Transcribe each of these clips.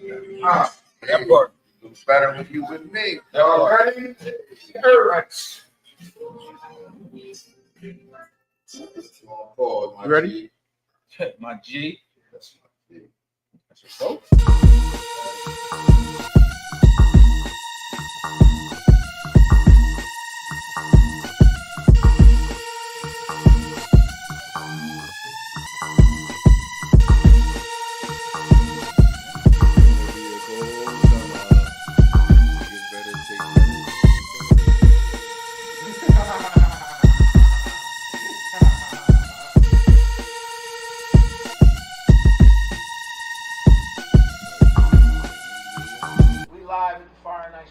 That part. Looks better with you with me. Y'all ready? All right. Pause, my You ready? G. My G. That's my G. That's what's up.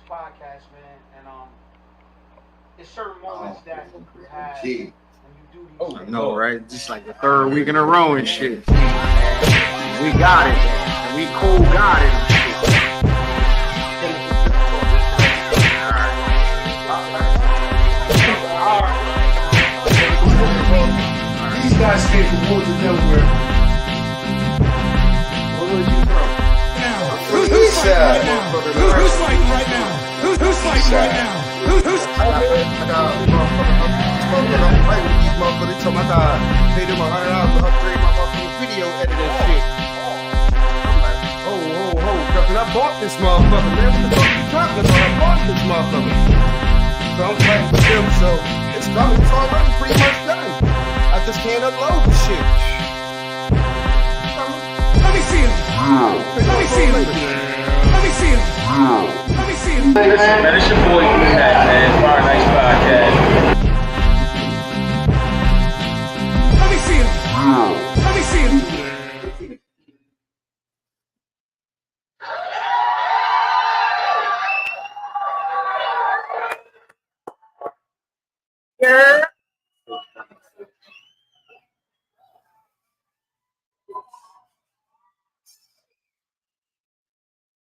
Podcast, man, and there's certain moments that you have when you do these. I know, right? Just like the third week in a row and shit. We got it, and we cool got it. These guys came from Woods of Delaware. Where was you from? Who's fighting right now? Who's fighting right now? Who's fighting right now? Who's I got motherfuckers. I'm fighting with these motherfuckers. They told my God, pay them $100 to upgrade my motherfucking video editing shit. I'm like, ho, because I bought this motherfucker, man. What the fuck you talking about? I bought this motherfucker. So I'm fighting with them, so it's coming. It's already pretty much done. I just can't upload the shit. Let me see him. Let me see him. Let me see him. Let me see him. Listen, man, it's your boy Matt, man. Fire Nice Podcast. Let me see him. Let me see him. Yeah.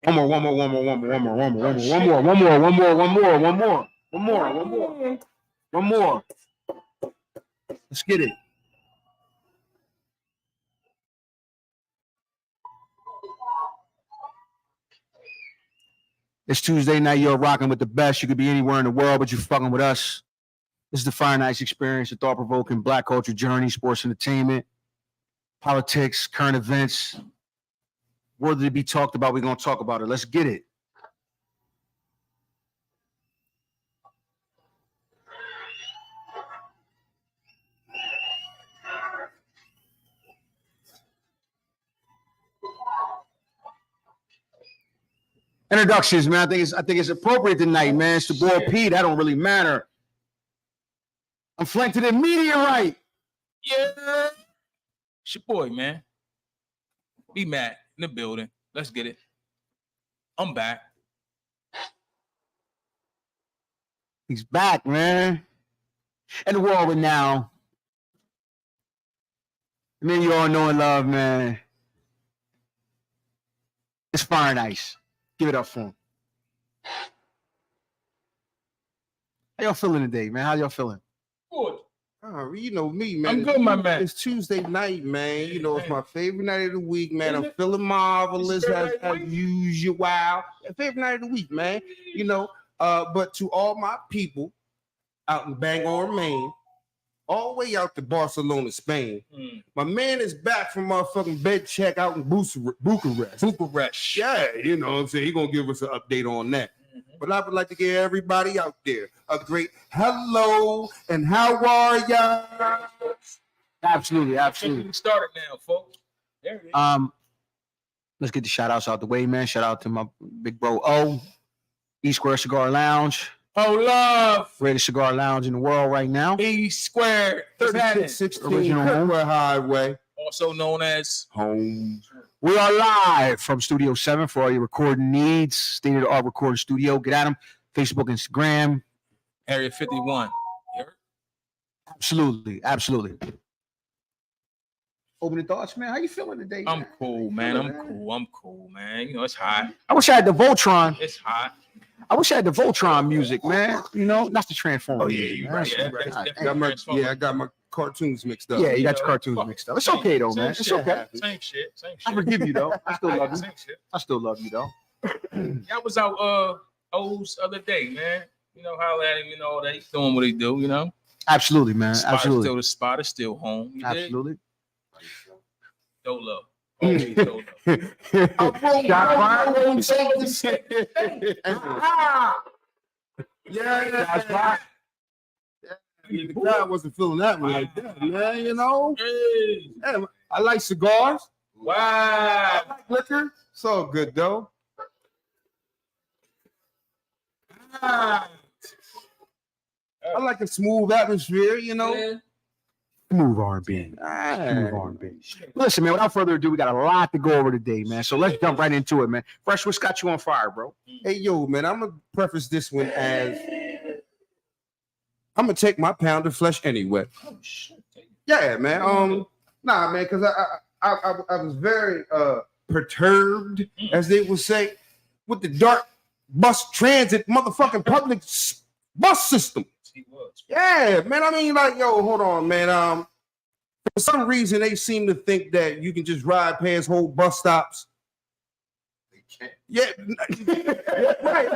One more. Let's get it. It's Tuesday night. You're rocking with the best. You could be anywhere in the world, but you're fucking with us. This is the Fire Nights Experience, a thought-provoking black culture journey, sports entertainment, politics, current events. Worthy to be talked about, we're going to talk about it. Let's get it. Introductions, man. I think it's appropriate tonight, man. It's the boy P. That don't really matter. I'm flanked to the meteorite. Yeah. It's your boy, man. Be Matt in the building. Let's get it. I'm back. He's back, man. And the world renowned. Man, you all know and love, man. It's Fire and Ice. Give it up for him. How y'all feeling today, man? How y'all feeling? Good. You know me, man. I'm good, my man. It's Tuesday night, man. You know, it's my favorite night of the week, man. I'm feeling marvelous as usual. Favorite night of the week, man. You know, but to all my people out in Bangor, Maine, all the way out to Barcelona, Spain, my man is back from motherfucking bed check out in Bucharest. Yeah, you know what I'm saying? He's going to give us an update on that. But I would like to give everybody out there a great hello and how are y'all? Absolutely. We started now, folks. There it is. Let's get the shout outs out the way, man. Shout out to my big bro O, E Square Cigar Lounge. Oh, love. Greatest cigar lounge in the world right now. E Square. 3616 Original home. Kirkwood Highway. Also known as Home. We are live from Studio 7 for all your recording needs. State-of-the-art recording studio. Get at them. Facebook, Instagram. Area 51. Absolutely. Opening thoughts, man. How you feeling today? I'm cool, man. I'm cool, man. You know, it's hot. I wish I had the Voltron. It's hot. I wish I had the Voltron music, man. You know, that's the Transformer. Oh, yeah, music, you man. right. Yeah, You right. that's I different. got my cartoons mixed up. Yeah, you got know, your cartoons fuck, mixed up. It's same- okay though, same man. It's shit okay. happens. Same shit. I forgive you though. I still love you. Same shit. I still love you though. I was out O's other day, man. You know, holla at him, you know, that he's doing what he do, you know. Absolutely, man. Spot is Absolutely. still the spot is still home. You dig? Absolutely. Dolo. Always Dolo. Yeah. The crowd wasn't feeling that one like that, man. You know, Hey. hey, I like cigars. Wow. I like liquor. It's all good though. I like a smooth atmosphere, you know. Yeah. Smooth R&B. Smooth R&B. Listen, man, without further ado, we got a lot to go over today, man. So let's jump right into it, man. Fresh, what's got you on fire, bro? Hey, yo, man, I'm gonna preface this one as I'm gonna take my pound of flesh anyway. Oh shit. Yeah, man. Nah, man, because I was very perturbed, as they would say, with the dark bus transit motherfucking public bus system. He was. Yeah, man. I mean, like, yo, hold on, man. For some reason, they seem to think that you can just ride past whole bus stops. Yeah, right.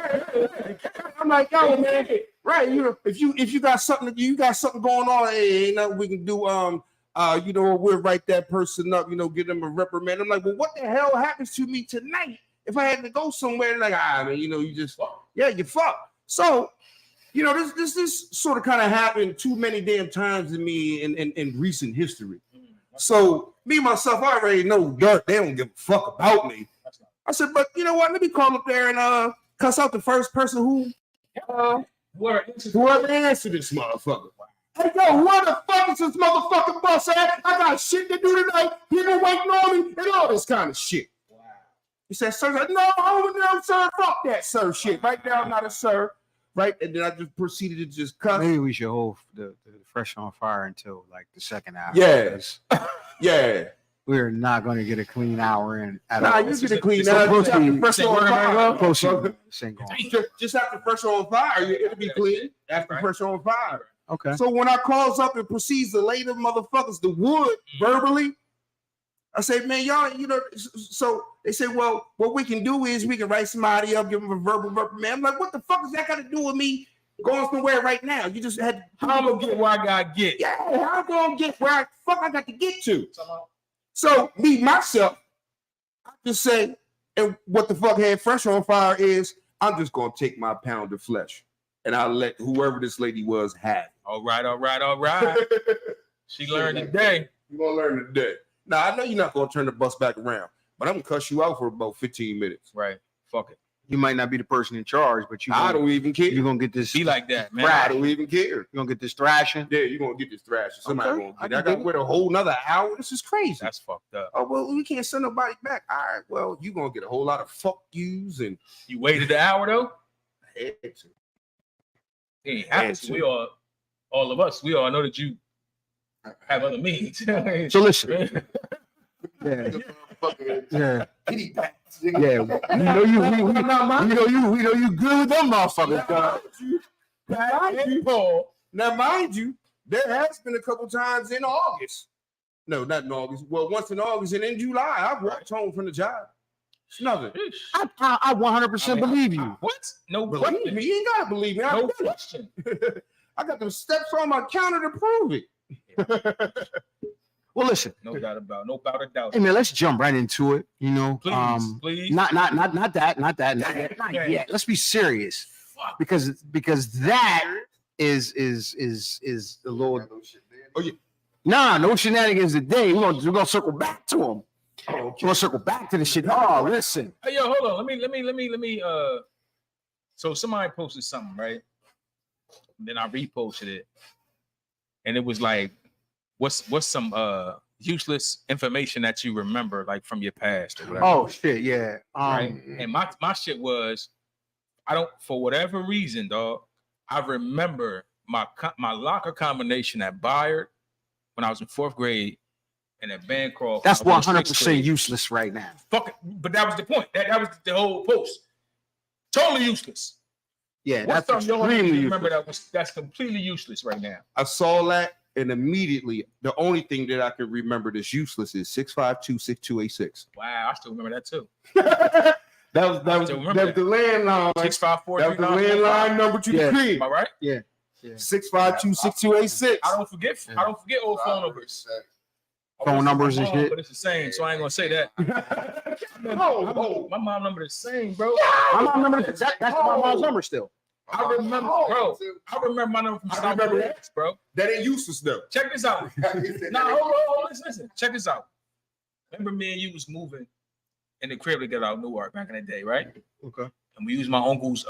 I'm like, yo, man, right? You know, if you got something going on, hey, ain't nothing we can do. You know, we'll write that person up. You know, give them a reprimand. I'm like, well, what the hell happens to me tonight if I had to go somewhere? Like, man, you know, you just, yeah, you fuck. So, you know, this sort of kind of happened too many damn times to me in recent history. So me myself, I already know dirt. They don't give a fuck about me. I said, but you know what? Let me call up there and cuss out the first person whoever answered this motherfucker. Hey, yo, where the fuck is this motherfucking bus at? I got shit to do tonight. People waiting on me and all this kind of shit. Wow. He said, sir, I said, no, no, sir, fuck that, sir, shit. Right now, I'm not a sir. Right, and then I just proceeded to just cuss. Maybe we should hold the Fresh on Fire until like the second hour. Yes. Yeah. We're not going to get a clean hour in at Nah, all. you get a clean So hour. Just proceed. after Fresh on Fire. Proceed. Sing on. Just after Fresh on Fire, it'll be clean. After Fresh on Fire. Okay. So when I calls up and proceeds to lay them motherfuckers the wood verbally, I say, man, y'all, you know, so they say, well, what we can do is we can write somebody up, give them a verbal reprimand. I'm like, what the fuck does that got to do with me going somewhere right now? You just had I'm gonna get where I gotta get. yeah, how I'm gonna get where I got to get to. So me myself, I just say, and what the fuck had Fresh on Fire is, I'm just gonna take my pound of flesh and I'll let whoever this lady was have it. All right. She learned today. You're gonna learn today. Now I know you're not gonna turn the bus back around, but I'm gonna cuss you out for about 15 minutes. Right. Fuck it. You might not be the person in charge, but I don't even care. you're gonna get this. Be like that, man. I don't even care. You're gonna get this thrashing. Yeah, you're gonna get this thrashing. Somebody Okay, gonna I get it. I can got dig to wait a whole nother hour. This is crazy. That's fucked up. Oh well, we can't send nobody back. All right, well, you're gonna get a whole lot of fuck yous and You waited an hour though? head to. It ain't happened. Answer. We all of us, we all know that you have other means. So listen. Yeah. Yeah. Kitty pats. Yeah. We know you. We know you good with them motherfuckers. dog. Now, mind you, there has been a couple times in August. No, not in August. Well, once in August and in July, I've walked home from the job. It's nothing. I 100% believe you. What? No Believe question. me, you ain't gotta believe me. No question. I got them steps on my counter to prove it. Well, listen. No doubt about. No doubt a doubt. Hey man, let's jump right into it. You know, Please. not yet. Let's be serious, Fuck. because that is the Lord. Oh, yeah. Nah, no shenanigans today. We're gonna circle back to him. We're gonna circle back to the shit. Oh, listen. Hey, yo, hold on. Let me. So somebody posted something, right? Then I reposted it, and it was like, what's some useless information that you remember, like from your past or whatever. Oh shit, yeah. Right. And my shit was, I don't, for whatever reason, dog. I remember my locker combination at Bayard when I was in 4th grade, and at Bancroft. That's I was in 6th 100% grade. useless right now. Fuck it, but that was the point. That was the whole post. Totally useless. Yeah, What's that's something you extremely remember useless. that's completely useless right now? I saw that And immediately, the only thing that I can remember that's useless is 652-6286. Wow, I still remember that too. That was the landline. 654. That was the landline number to the Am crib. I right? 652-6286. I don't forget old phone numbers. Phone numbers and shit. But it's the same, so I ain't gonna say that. My mom number the same, bro. My mom number that's my mom's number still. I remember, bro. I remember my number from South Korea, bro. That ain't useless though. Check this out. Hold on, listen. Check this out. Remember me and you was moving in the crib together out Newark back in the day, right? Okay. And we used my uncle's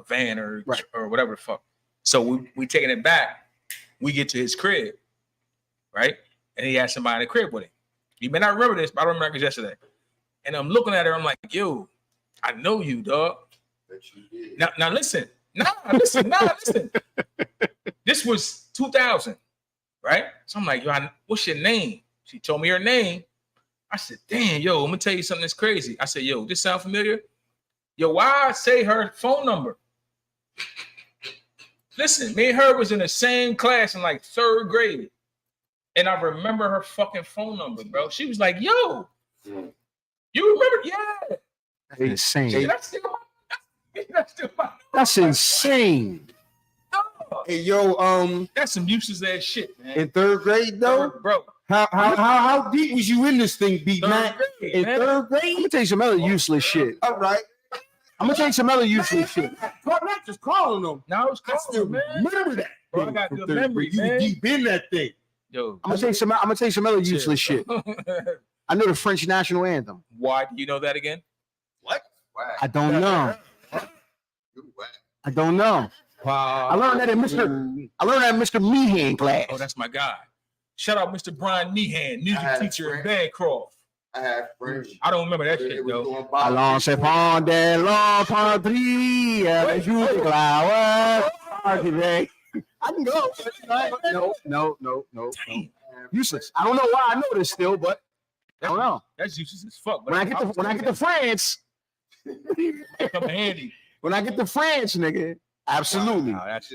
van or whatever the fuck. So we taking it back. We get to his crib, right? And he had somebody in the crib with him. You may not remember this, but I remember it yesterday. And I'm looking at her. I'm like, yo, I know you, dog. Now listen. Listen. This was 2000, right? So I'm like, yo, what's your name? She told me her name. I said, damn, yo, I'm gonna tell you something that's crazy. I said, yo, this sound familiar? Yo, why I say her phone number? Listen, me and her was in the same class in like 3rd grade. And I remember her fucking phone number, bro. She was like, yo, you remember? Yeah. That's insane. That's insane. Hey, yo, that's some useless ass shit, man. in 3rd grade though, bro. How deep was you in this thing, beat man? Grade, In man. 3rd grade? I'm gonna tell you some other useless shit. All right. I'm gonna tell you some other useless shit. Not just calling them. Now I was I still calling, man. remember that. Bro, I thing got from good 3rd memory, grade. You man. was deep in that thing. Yo, I'm gonna tell you some other useless shit. I know the French national anthem. Why do you know that again? I don't know. I don't know. Wow. I learned that in Mr. Meehan class. Oh, that's my guy. Shout out Mr. Brian Meehan, music teacher in Bancroft. I had friends. I don't remember that shit though. Allons c'est pendant long patrie, avec you the flower. I can go. No. Useless. I don't know why I know this still, but I don't know. That's useless as fuck. When I get to France, come in handy. when I get to France, nigga, absolutely. Wow, that's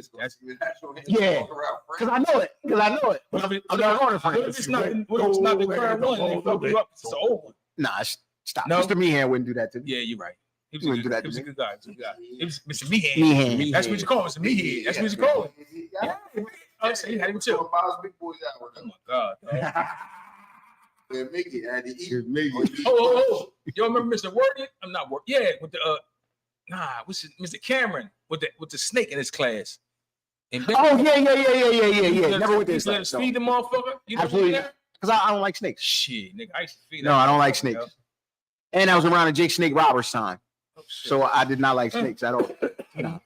Yeah. Because I know it. What if it- I'm not going to what if France. it's not the current one? They fuck you up. It's the old one. Nah, stop. No. Mr. Meehan wouldn't do that to me. Yeah, you're right. He was You a wouldn't good, do that he was to a me. good guy. It was Mr. Meehan. Meehan. That's what you call him, Mr. Meehan. That's what you call him. Yeah. Oh, so he had him too. Big boys out with Oh them. my god. dog. They make it had to eat. Oh. You remember Mr. Wordy? I'm not Wordy. Yeah, with the what's his, Mr. Cameron with the snake in his class. And Oh, yeah. Never with this. Let us feed the motherfucker. You know Absolutely. that? Because I don't like snakes. Shit, nigga. I used to feed No, that I don't like motherfucker, snakes. yo. And I was around the Jake Snake Roberts time. Oh, shit. So I did not like snakes at all.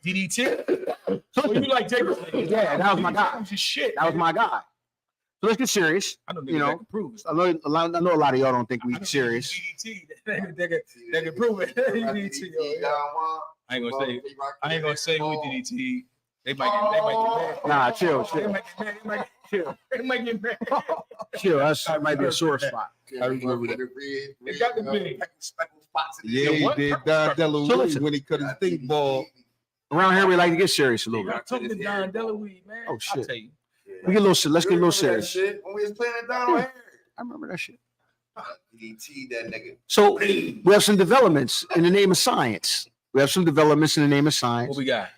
DDT? So Oh, you like Jake? Yeah, that was my guy. Shit. That was my guy. So let's get serious. I don't you know, can prove it. I know a lot of y'all don't think we I know serious. DDT. They can prove it. DDT, yo. I ain't gonna say who DDT. They might get mad. Nah, chill. They might get mad. Chill. That might be a sore spot. I remember that. It got to be. Yeah, he did Don So DeLuise listen. when he cut his think ball. Around here, we like to get serious a little I'm bit. talking to Don DeLuise, man. Oh, I'll shit. tell you. We get a little. Let's get a little serious. When we was playing it down here. I remember that shit. DDT that nigga. So we have some developments in the name of science. What we got?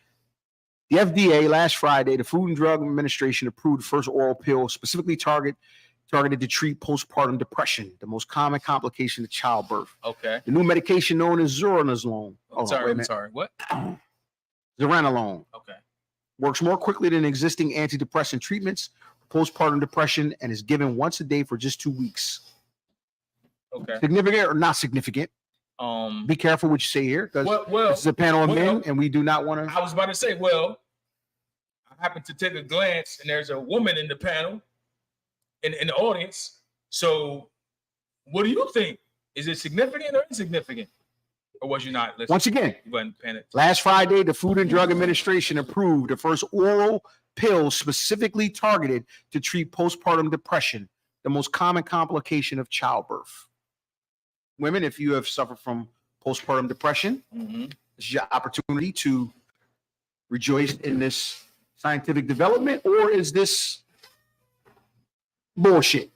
The FDA last Friday, the Food and Drug Administration approved the first oral pill specifically targeted to treat postpartum depression, the most common complication of childbirth. Okay. The new medication known as zuranolone. I'm sorry. What? Zuranolone Okay. works more quickly than existing antidepressant treatments for postpartum depression and is given once a day for just 2 weeks. Okay. Significant or not significant? Be careful what you say here because well, this is a panel of men well, and we do not want to. I was about to say, well, I happened to take a glance and there's a woman in the panel, in the audience. So what do you think? Is it significant or insignificant? Or was you not listening? Once again, You wasn't paying it. last Friday, the Food and Drug Administration approved the first oral pill specifically targeted to treat postpartum depression, the most common complication of childbirth. Women, if you have suffered from postpartum depression, this is your opportunity to rejoice in this scientific development, or is this Bullshit.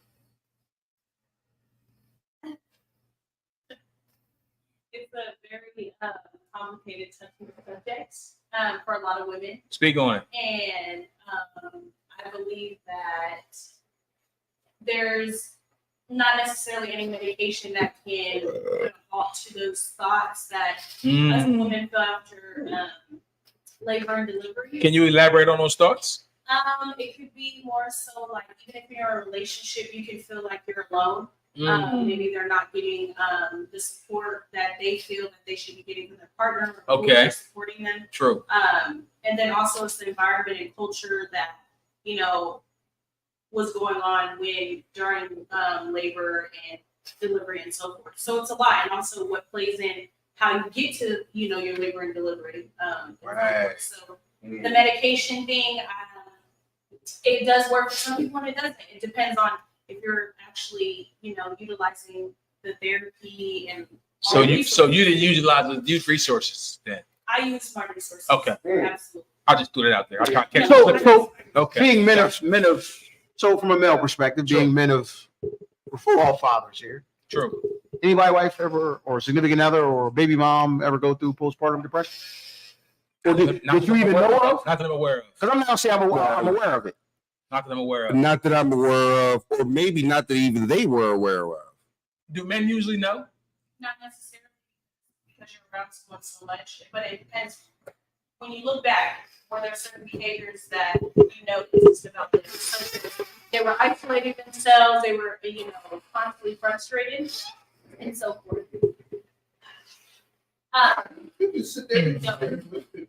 It's a very complicated, touchy subject for a lot of women, Speak on it. and I believe that there's not necessarily any medication that can put a halt to those thoughts that us Mm. women feel after labor and delivery. Can you elaborate on those thoughts? It could be more so like even if you're in a relationship, you can feel like you're alone. Mm. Maybe they're not getting the support that they feel that they should be getting from their partner. Or who Okay. is supporting them. True. And then also it's the environment and culture that, you know, was going on during labor and delivery and so forth. So it's a lot. And also what plays in how you get to, you know, your labor and delivery. Right. So the medication thing, it does work for some people and it doesn't. It depends on if you're actually, you know, utilizing the therapy and So all the you didn't resources. utilize the youth resources then. I use smart resources. Okay. Absolutely. I just threw that out there. I can't catch So, it. so Okay. being men of, so from a male perspective, being men of, we're all fathers here. True. Anybody wife ever, or significant other, or baby mom ever go through postpartum depression? Or did you even know of? Not that I'm aware of. Because I'm not saying I'm aware of it. Not that I'm aware of. Not that I'm aware of, or maybe not that even they were aware of. Do men usually know? Not necessarily because you're around someone so much, but it depends. When you look back, were there certain behaviors that you noticed about them? So they were isolating themselves, they were, you know, constantly frustrated, and so forth.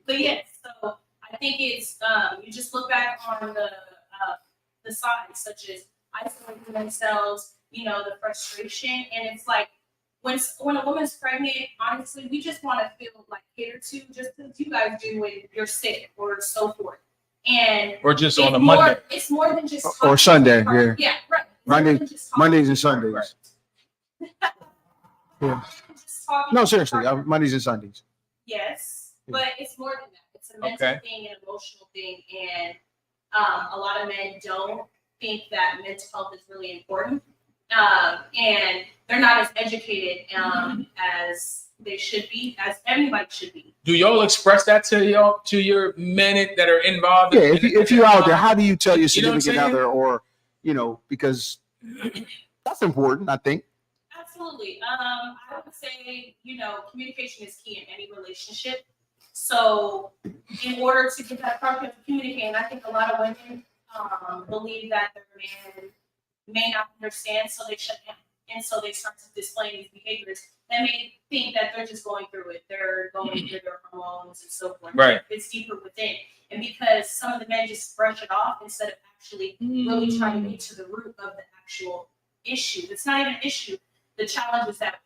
But yes, so I think it's you just look back on the signs such as isolating themselves, you know, the frustration, and it's like when a woman's pregnant, honestly, we just want to feel like catered to, just as you guys do when you're sick or so forth. And Or just on it's a Monday? it's more than just Or talking. Sunday, yeah. Yeah, right. It's more Monday- than just talking. Mondays and Sundays. Right. Yeah. Just talking No, to seriously, your partner. Mondays and Sundays. Yes, but it's more than that. It's a mental Okay. thing, an emotional thing, and a lot of men don't think that mental health is really important, and they're not as educated as they should be, as everybody should be. Do y'all express that to your men that are involved? Yeah, if you're out there, how do you tell your You know what I'm significant saying? other, or, you know, because that's important, I think. Absolutely. I would say, you know, communication is key in any relationship. So in order to get that across, you have to communicate. And I think a lot of women believe that their man may not understand, so they shut down. And so they start to display these behaviors that may think that they're just going through it. They're going through their hormones and so forth. Right. It's deeper within. And because some of the men just brush it off instead of actually really trying to get to the root of the actual issue. It's not even an issue. The challenge is that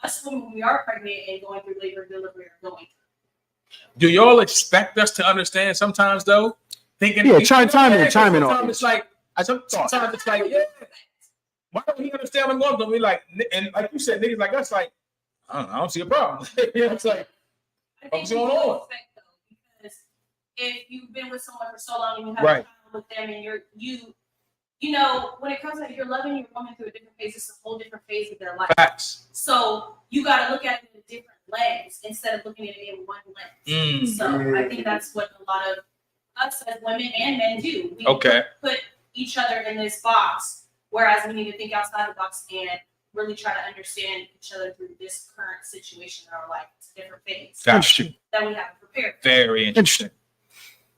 us women, when we are pregnant and going through labor and delivery, are going through. Do y'all expect us to understand sometimes though? Thinking, Yeah, chime in on Sometimes it. it's like, sometimes it's like, yeah. Why don't he understand what I'm going through? We like, and like you said, niggas like us, like, I don't see a problem. It's like, I What's think going you on? expect, though, because if you've been with someone for so long and you have Right. a child with them and you know, when it comes to you're loving your woman through a different phase, it's a whole different phase of their life. facts. So you got to look at it in a different lens instead of looking at it in one lens. Mm. So I think that's what a lot of us as women and men do. We Okay. put each other in this box, whereas we need to think outside the box and really try to understand each other through this current situation in our life. It's a different phase Got you. that we haven't prepared for. Very interesting.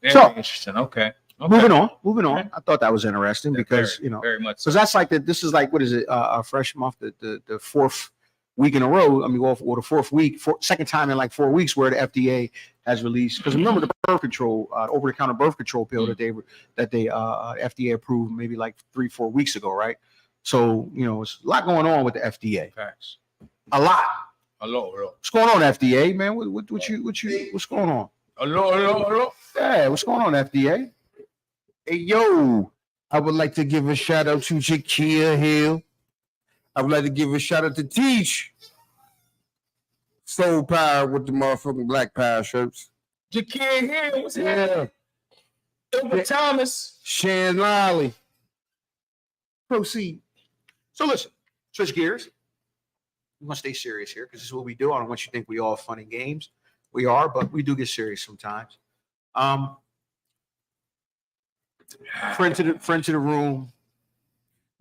Very So- interesting. Okay. Moving on. I thought that was interesting because, very, you know, very much. because that's like this is like, what is it? A fresh month, the fourth week in a row. I mean, well, the fourth week, second time in like 4 weeks where the FDA has released. Because remember the birth control, over-the-counter birth control pill that they FDA approved maybe like 3-4 weeks ago, right? So, you know, it's a lot going on with the FDA. Facts. A lot. Hello. What's going on, FDA, man? What's going on? Hello. Yeah, what's going on, FDA? Hey, yo, I would like to give a shout out to Jakia Hill. I would like to give a shout out to Teach. Soul Power with the motherfucking Black Power shirts. Jakia here. What's Yeah. Ilva Thomas. Shan Lally. Proceed. So listen, switch gears. We want to stay serious here because this is what we do. I don't want you to think we all have fun and games. We are, but we do get serious sometimes. Friend to the room.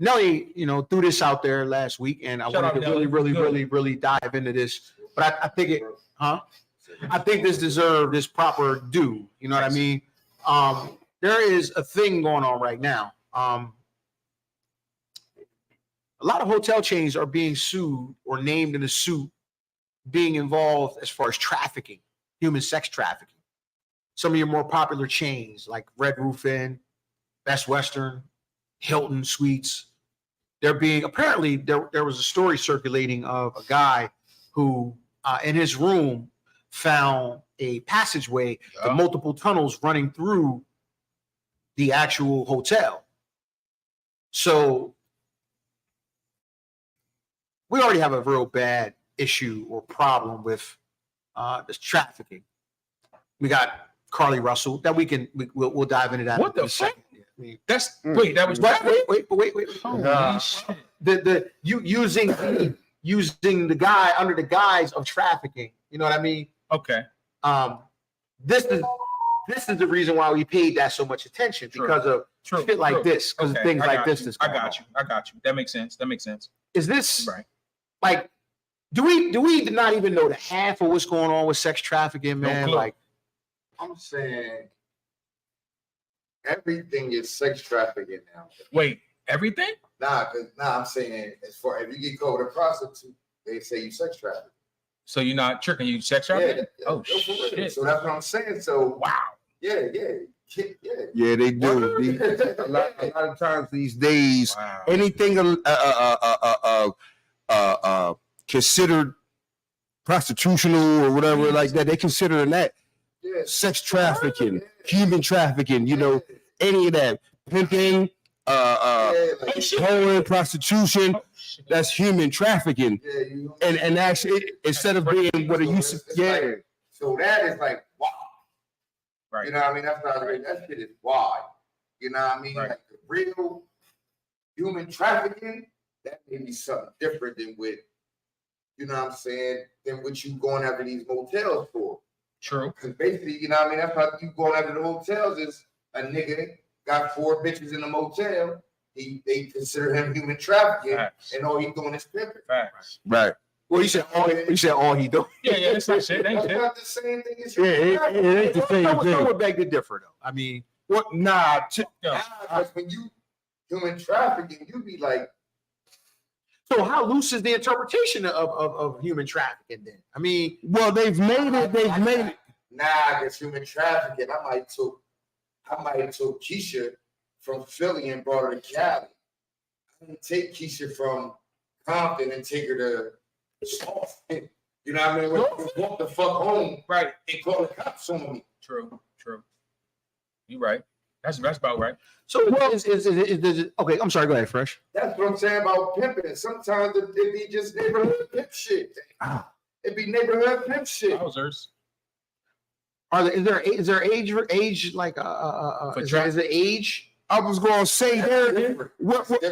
Nelly, threw this out there last week, and I Shout wanted out, to Nelly. really dive into this. But I think I think this deserves this proper due. You know what I mean? There is a thing going on right now. A lot of hotel chains are being sued or named in a suit being involved as far as trafficking, human sex trafficking. Some of your more popular chains like Red Roof Inn, Best Western, Hilton Suites, they're being, apparently there was a story circulating of a guy who in his room found a passageway to multiple tunnels running through the actual hotel. So we already have a real bad issue or problem with this trafficking. We got Carly Russell that we'll dive into that. What the in a second. fuck? That's wait, that was Wait. Holy shit. Using the guy under the guise of trafficking. You know what I mean? Okay. This is the reason why we paid that so much attention, because of shit like this, because of things like this. I got you. That makes sense. Is this Right. like? Do we not even know the half of what's going on with sex trafficking, man? clue. Like, I'm saying everything is sex trafficking now. Wait, everything? I'm saying as far if you get caught with a prostitute, they say you sex trafficking. So you're not tricking, you sex trafficking? Oh no, for real. shit. So that's what I'm saying. So Wow. yeah. Yeah, they do. A lot of times these days, Wow. anything considered prostitutional or whatever like that, they consider that Yeah. sex trafficking, human trafficking. Any of that pimping, hoeing, prostitution. Oh, shit. That's human trafficking. And actually, instead of being what it used to, So that is like wow. Right. You know what I mean? That's not right. That shit is wild. You know what I mean? Right. Like the real human trafficking, that may be something different than what, you know what I'm saying, than what you going after these motels for. True. Because basically, you know what I mean, that's how you going after the hotels is a nigga got 4 bitches in the motel. They consider him human trafficking, Facts. and all he doing is pimping. Facts. right. Well, you said all he do. Yeah, that's not shit. That ain't That's shit. not the same thing as Yeah, human it trafficking. ain't the same I thing. would beg to differ, though. I mean, What? Nah. Yo, Because when you human trafficking, you be like, so how loose is the interpretation of human trafficking then? I mean, Well, they've made it. nah, it's human trafficking. I might took Keisha from Philly and brought her to Cali. I didn't take Keisha from Compton and take her to Charleston. You know what I mean? Walk the fuck home, right. and call the cops on me. True. You right. That's about right. so okay, I'm sorry, go ahead, Fresh. That's what I'm saying about pimping. Sometimes it be just neighborhood pimp shit. It be neighborhood pimp shit. Wowzers. Is there age like For is there age? I was gonna say That's there. different.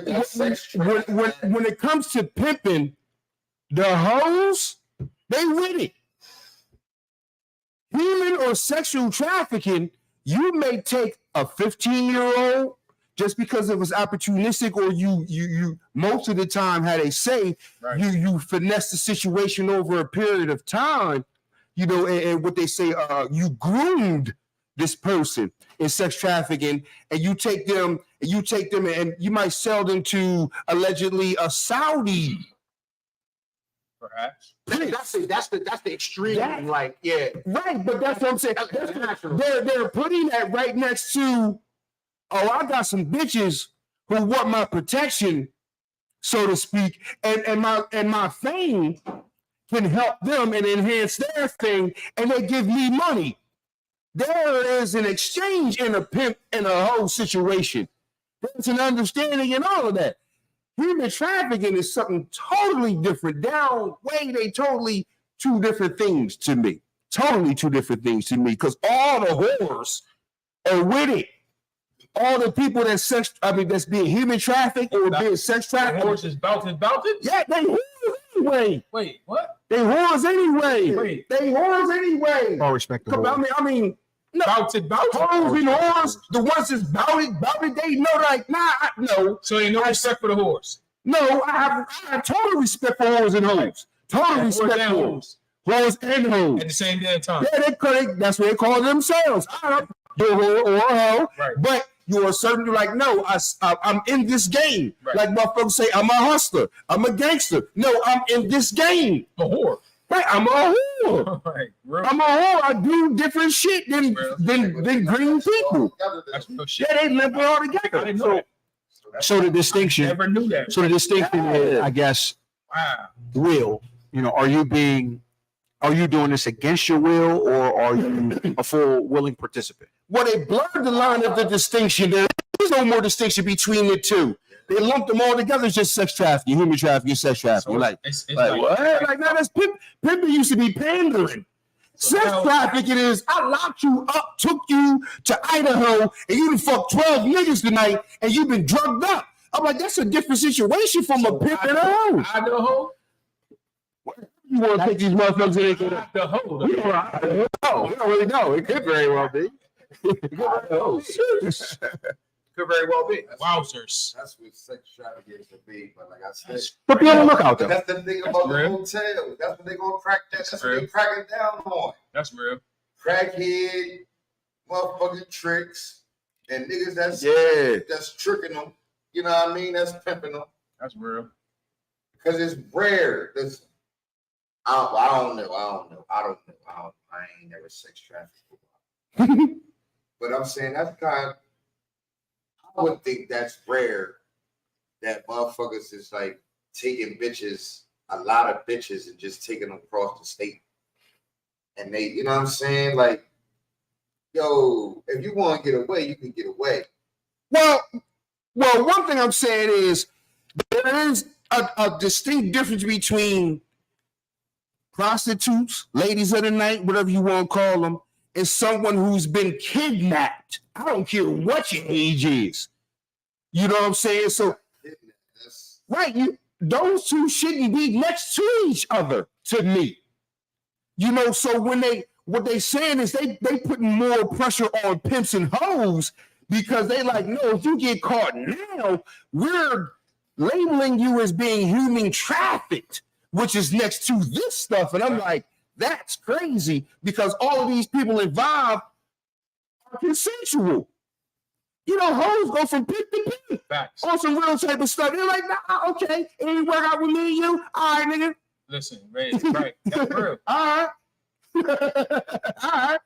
That's sex When trafficking. it comes to pimping, the hoes, they with it. Human or sexual trafficking, you may take a 15-year-old just because it was opportunistic, or you most of the time had a say, Right. you finesse the situation over a period of time, and what they say, you groomed this person in sex trafficking, and you take them and you might sell them to allegedly a Saudi. Perhaps. That's the extreme. Yeah. Like, yeah, Right, but that's what I'm saying. That's natural. They're putting that right next to, oh, I got some bitches who want my protection, so to speak, and my fame can help them and enhance their fame, and they give me money. There is an exchange in a pimp and a whole situation. There's an understanding in all of that. Human trafficking is something totally different. They totally two different things to me. Totally two different things to me, because all the whores are with it. all the people that's being human trafficked or being sex The trafficked. horse is belted. Yeah, they whores anyway. Wait, what? They whores anyway. Wait. They whores anyway. All respect the Come on, whore. I mean, no. Belted. Hoes and whores, the ones that's bouted, they know like, no. So ain't no respect for the horse. No, I have total respect for whores and hoes. Total respect for Horse whores and hoes. at the same damn time. Yeah, that's what they call themselves. I don't do a whore or a hoe, Right. but you're certainly like, no, I'm in this game. Right. Like motherfuckers say, I'm a hustler, I'm a gangster. No, I'm in this game. A whore. Right, I'm a whore. Right. Real. I'm a whore. I do different shit than green people. That's real shit. Yeah, they limp it all I together. didn't know that. So the distinction, Never knew that. so the distinction is, I guess, Wow. will, are you doing this against your will, or are you a full willing participant? Well, they blurred the line of the distinction. There is no more distinction between the two. They lumped them all together. It's just sex trafficking, human trafficking, sex trafficking. So Like it's what? Like, no, that's pimping used to be pandering. Sex now- trafficking is I locked you up, took you to Idaho, and you done fucked 12 niggas tonight, and you've been drugged up. I'm like, that's a different situation from a pimp and a hoe. Idaho. You want to take these motherfuckers in there? Idaho. We don't know. We don't really know. It could very well be. Could very well be. Wowzers. That's what sex trafficking to be. But like I said, But be on the lookout, but though. that's the thing about the real. hotel. That's what they gonna crack. That's what real. they cracking down on. That's real. Crackhead, motherfucking tricks, and niggas that's tricking them. You know what I mean? That's pimping them That's real. because it's rare. I don't know. I ain't never sex trafficked. But I'm saying that's kind of, I would think that's rare that motherfuckers is like taking bitches, a lot of bitches, and just taking them across the state. And they, you know what I'm saying? Like, yo, if you want to get away, you can get away. Well, one thing I'm saying is there is a distinct difference between prostitutes, ladies of the night, whatever you want to call them, and someone who's been kidnapped. I don't care what your age is. You know what I'm saying? So, That's, right, those two shouldn't be next to each other to me. So what they saying is they putting more pressure on pimps and hoes because they like, no, if you get caught now, we're labeling you as being human trafficked, which is next to this stuff. And I'm like, that's crazy because all of these people involved are consensual. Hoes go from pimp to pimp Facts. on some real type of stuff. They're like, nah, okay, it ain't work out with me and you. All right, nigga. Listen, right. That's real. All right. All right.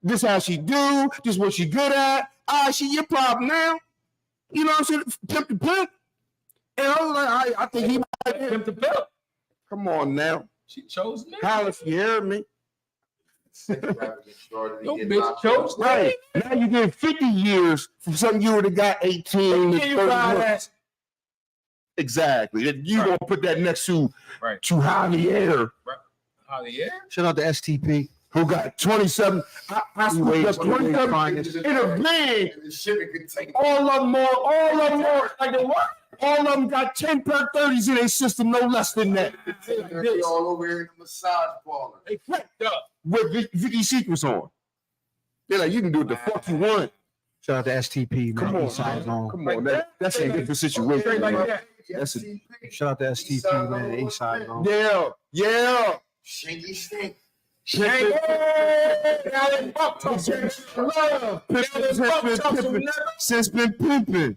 This how she do. This what she good at. All right, she your problem now. You know what I'm saying? Pimp to pimp. And I was like, I think he might. Pimp to pimp. Come on now. She chose me. Holla if you hear me. sex trafficking started to Yo, get bitch locked chose up. me. Right. Now you get 50 years from something you would have got 18 to Can you 30 buy months. Exactly. You Right. gonna put that next to Right. Javier, Javier. Shout out to STP. who got 27. I scooped up 27 Finest. in a bag. And the shipping container. All of them more. Like they what? All of them got 10 per 30s in their system, no less than that. They all over here in the massage parlor. They fucked up. With Vicky Secrets on. They're like, you can do what the fuck you want. Shout out to STP, man. Come on, East Side Zone. Come on, that's a different situation. Straight like man. that. That's a- Shout out to STP, man. East Side Zone. Yeah. Shanky stink. Since been pimping.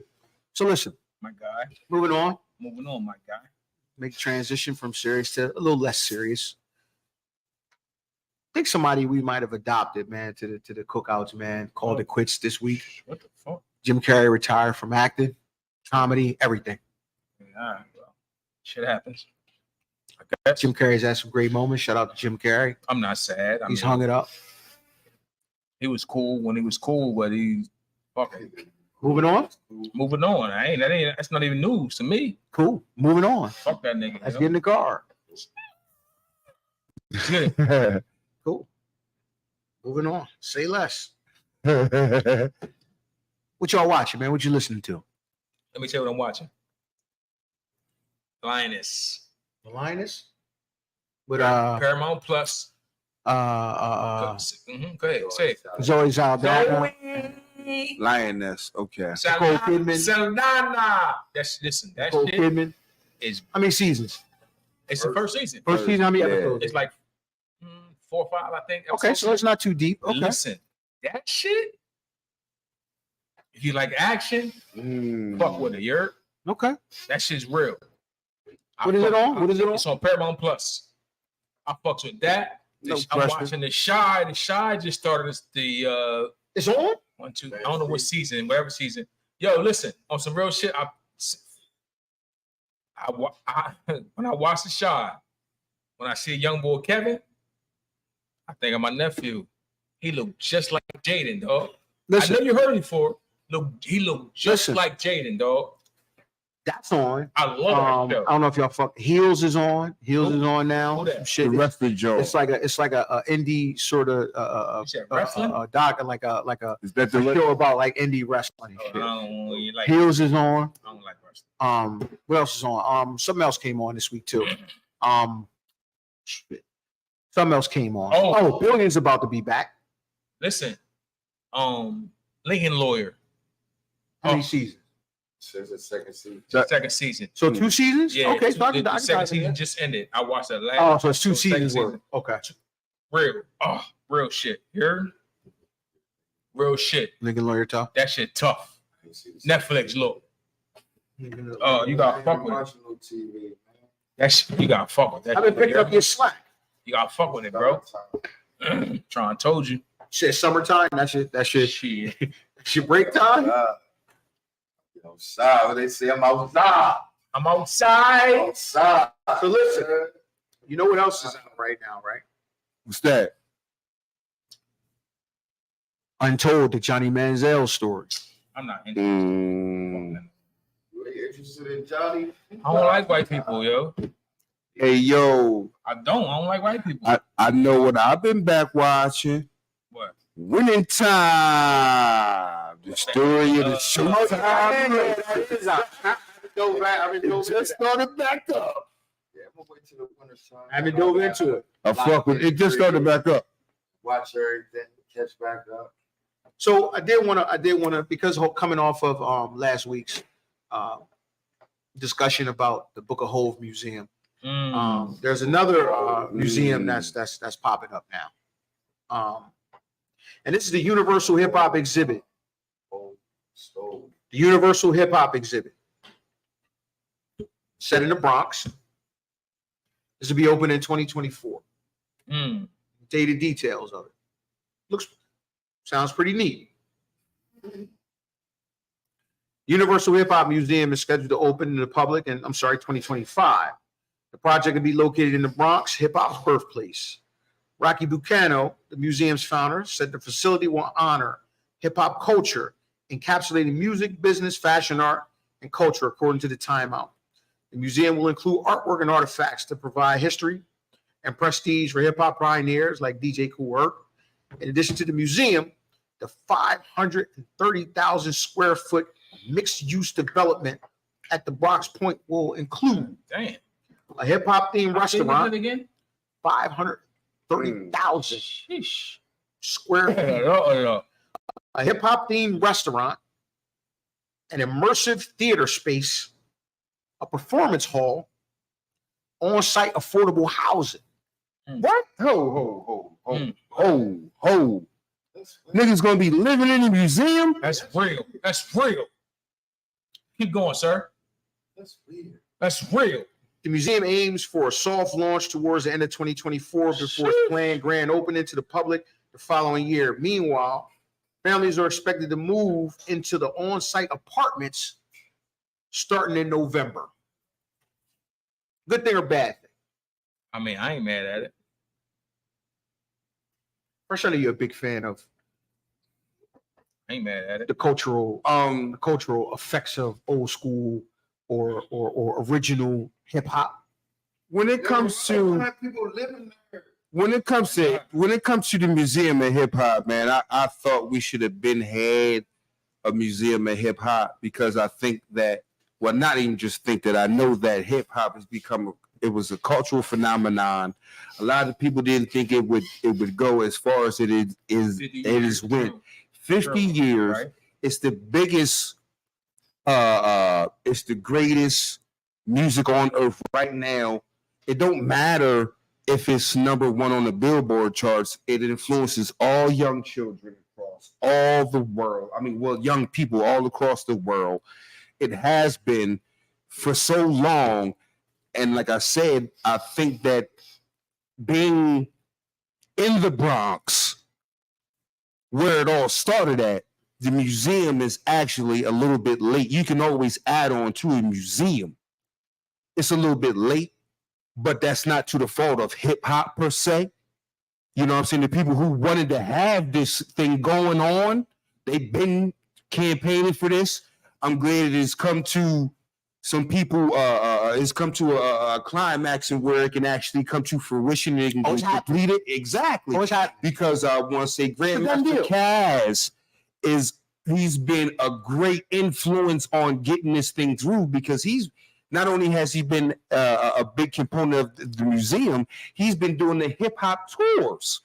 So listen, My guy. moving on. Moving on, my guy. Make a transition from serious to a little less serious. I think somebody we might have adopted, man, to the cookouts, man, called it quits this week. What the fuck? Jim Carrey retired from acting, comedy, everything. Yeah, all right, well, shit happens. Jim Carrey's had some great moments. Shout out to Jim Carrey. I'm not sad. He's hung it up. He was cool when he was cool, but he's fucking Moving on. moving on. That's not even news to me. Cool. Moving on. Fuck that nigga. Let's yo. get in the car. Good. Cool. Moving on. Say less. What y'all watching, man? What you listening to? Let me tell you what I'm watching. Lioness. The Lioness. With Paramount Plus. Go ahead. Say it. Zoe Saldana. Lioness. Okay. Nicole Kidman. Saldana. Listen. That Nicole shit Kidman. is. How many seasons? It's the first season. First season. How many Yeah. episodes? It's like 4 or 5, I think. Okay, episodes. so it's not too deep. Okay. Listen, that shit. If you like action, fuck with it. You heard? Okay. That shit's real. What is it on? What is it on? It's on Paramount Plus. I fucks with that. No I'm pressure. watching The Shy. The Shy just started the It's on? 1, 2. I don't know what season, whatever season. Yo, listen, on some real shit. When I watch The Shy, when I see young boy Kevin, I think of my nephew. He looked just like Jaden, dog. Listen, I know you heard it before. He looked just Listen. like Jaden, dog. that's on. I love that show. I don't know if y'all fuck. Heels is on. Heels Who? is on now. Who that? Some The shit. rest of Joe. It's like a indie sort of You said wrestling? doc like a Is that a the show about like indie wrestling. Oh, and I shit. don't really like. Heels is on. I don't like wrestling. What else is on? Something else came on this week too. Shit. Something else came on. Oh. Billions about to be back. Listen, Lincoln Lawyer, How many Oh. seasons? Says the second season. second season. So 2 seasons? Yeah, Okay, two- so I can the dive second in season there. just ended. I watched that last. Oh, so it's 2 second seasons worth. Okay. Real shit. You heard? Real shit. Lincoln Lawyer talk. That shit tough. Netflix, look. Oh, you gotta fuck with it. Watching no TV, man. That shit, you gotta fuck with that. I've been shit, picking you up your slack. You gotta fuck with it, bro. Trying told you. Shit, summertime. That shit. Shit. Shit, break time. Outside, what they say, I'm outside. I'm outside. Outside. So listen, you know what else is out right now, right? What's that? Untold, the Johnny Manziel story. I'm not interested. You interested in Johnny? I don't like white people, yo. Hey, yo, I don't like white people. I know what I've been back watching. What? Winning Time. The story of the Showtime. It just started back up. Yeah, I'm gonna wait till the winter time. I haven't dove into it. I fuck with it. It just started back up. Watch everything, catch back up. So I did want to, because coming off of last week's discussion about the Book of Hove Museum. There's another museum that's popping up now. And this is the Universal Hip Hop Exhibit. Stove. The Universal Hip Hop Exhibit. Set in the Bronx. This will be open in 2024. Dated details of it. Sounds pretty neat. Universal Hip Hop Museum is scheduled to open to the public in, 2025. The project will be located in the Bronx, hip hop's birthplace. Rocky Bucano, the museum's founder, said the facility will honor hip hop culture, encapsulating music, business, fashion, art, and culture, according to the Time Out. The museum will include artwork and artifacts to provide history and prestige for hip hop pioneers like DJ Kool Herc. In addition to the museum, the 530,000 square foot mixed use development at the Bronx Point will include Damn. a hip hop themed restaurant, Again? 530,000 Sheesh. square feet, a hip hop themed restaurant, an immersive theater space, a performance hall, on site affordable housing. What? Ho. Niggas gonna be living in the museum? That's real. That's real. Keep going, sir. That's weird. That's real. The museum aims for a soft launch towards the end of 2024 before its planned grand opening to the public the following year. Meanwhile, families are expected to move into the on-site apartments starting in November. Good thing or bad thing? I mean, I ain't mad at it. First, I know you're a big fan of I ain't mad at it. the cultural effects of old school or original hip hop. When it comes to people living there. when it comes to the museum of hip hop, man, I thought we should have been had a museum of hip hop because I think that, well, not even just think that, I know that hip hop has become it was a cultural phenomenon. A lot of people didn't think it would go as far as it is went. 50 years. Right. It's the biggest. It's the greatest music on earth right now. It don't matter if it's number one on the Billboard charts. It influences all young children across all the world. I mean, well, young people all across the world. It has been for so long. And like I said, I think that being in the Bronx, where it all started at, the museum is actually a little bit late. You can always add on to a museum. It's a little bit late, but that's not to the fault of hip hop per se. You know what I'm saying? The people who wanted to have this thing going on, they've been campaigning for this. I'm glad it has come to some people, it's come to a climax and where it can actually come to fruition and it can Oh, it's be completed. Exactly. Because I want to say Grandmaster Caz he's been a great influence on getting this thing through, because he's not only has he been a big component of the museum, he's been doing the hip hop tours.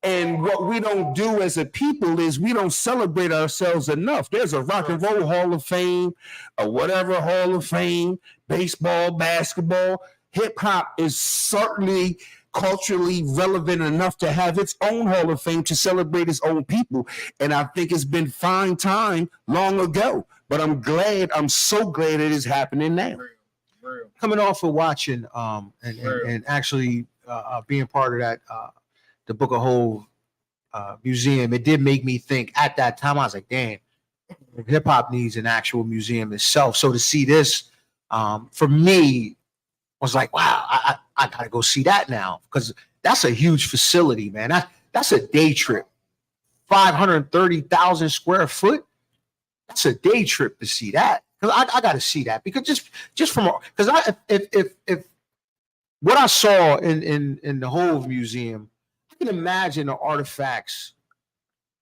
And what we don't do as a people is we don't celebrate ourselves enough. There's a Rock and Roll Hall of Fame, a whatever Hall of Fame, baseball, basketball. Hip hop is certainly culturally relevant enough to have its own Hall of Fame to celebrate its own people. And I think it's been fine time long ago. But I'm so glad it is happening now. Real. Coming off of watching and actually being part of that the Book of Hov museum, it did make me think at that time. I was like, damn, hip hop needs an actual museum itself. So to see this, for me, was like, wow, I gotta go see that now, because that's a huge facility, man. That's a day trip. 530,000 square foot. That's a day trip to see that. Because I got to see that, because just from, because if what I saw in the Hov Museum, I can imagine the artifacts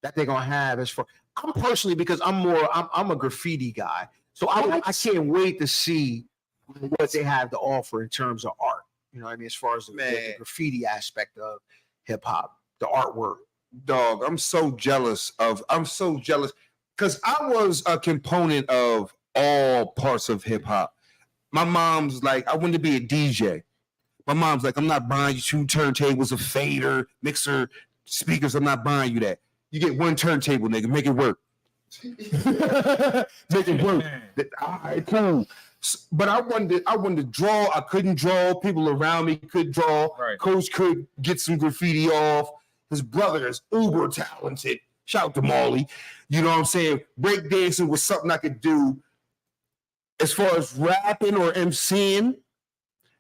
that they're gonna have. As for, I'm personally, because I'm a graffiti guy, so I can't wait to see what they have to offer in terms of art. You know what I mean? As far as the graffiti aspect of hip hop, the artwork. Dog, I'm so jealous because I was a component of all parts of hip hop. My mom's like, I wanted to be a DJ. My mom's like, I'm not buying you 2 turntables, a fader, mixer, speakers. I'm not buying you that. You get 1 turntable, nigga. Make it work. Make it work. All right, cool. But I wanted to draw. I couldn't draw. People around me could draw. Right. Coach could get some graffiti off. His brother is uber talented. Shout out to Molly. You know what I'm saying? Breakdancing was something I could do. As far as rapping or MCing,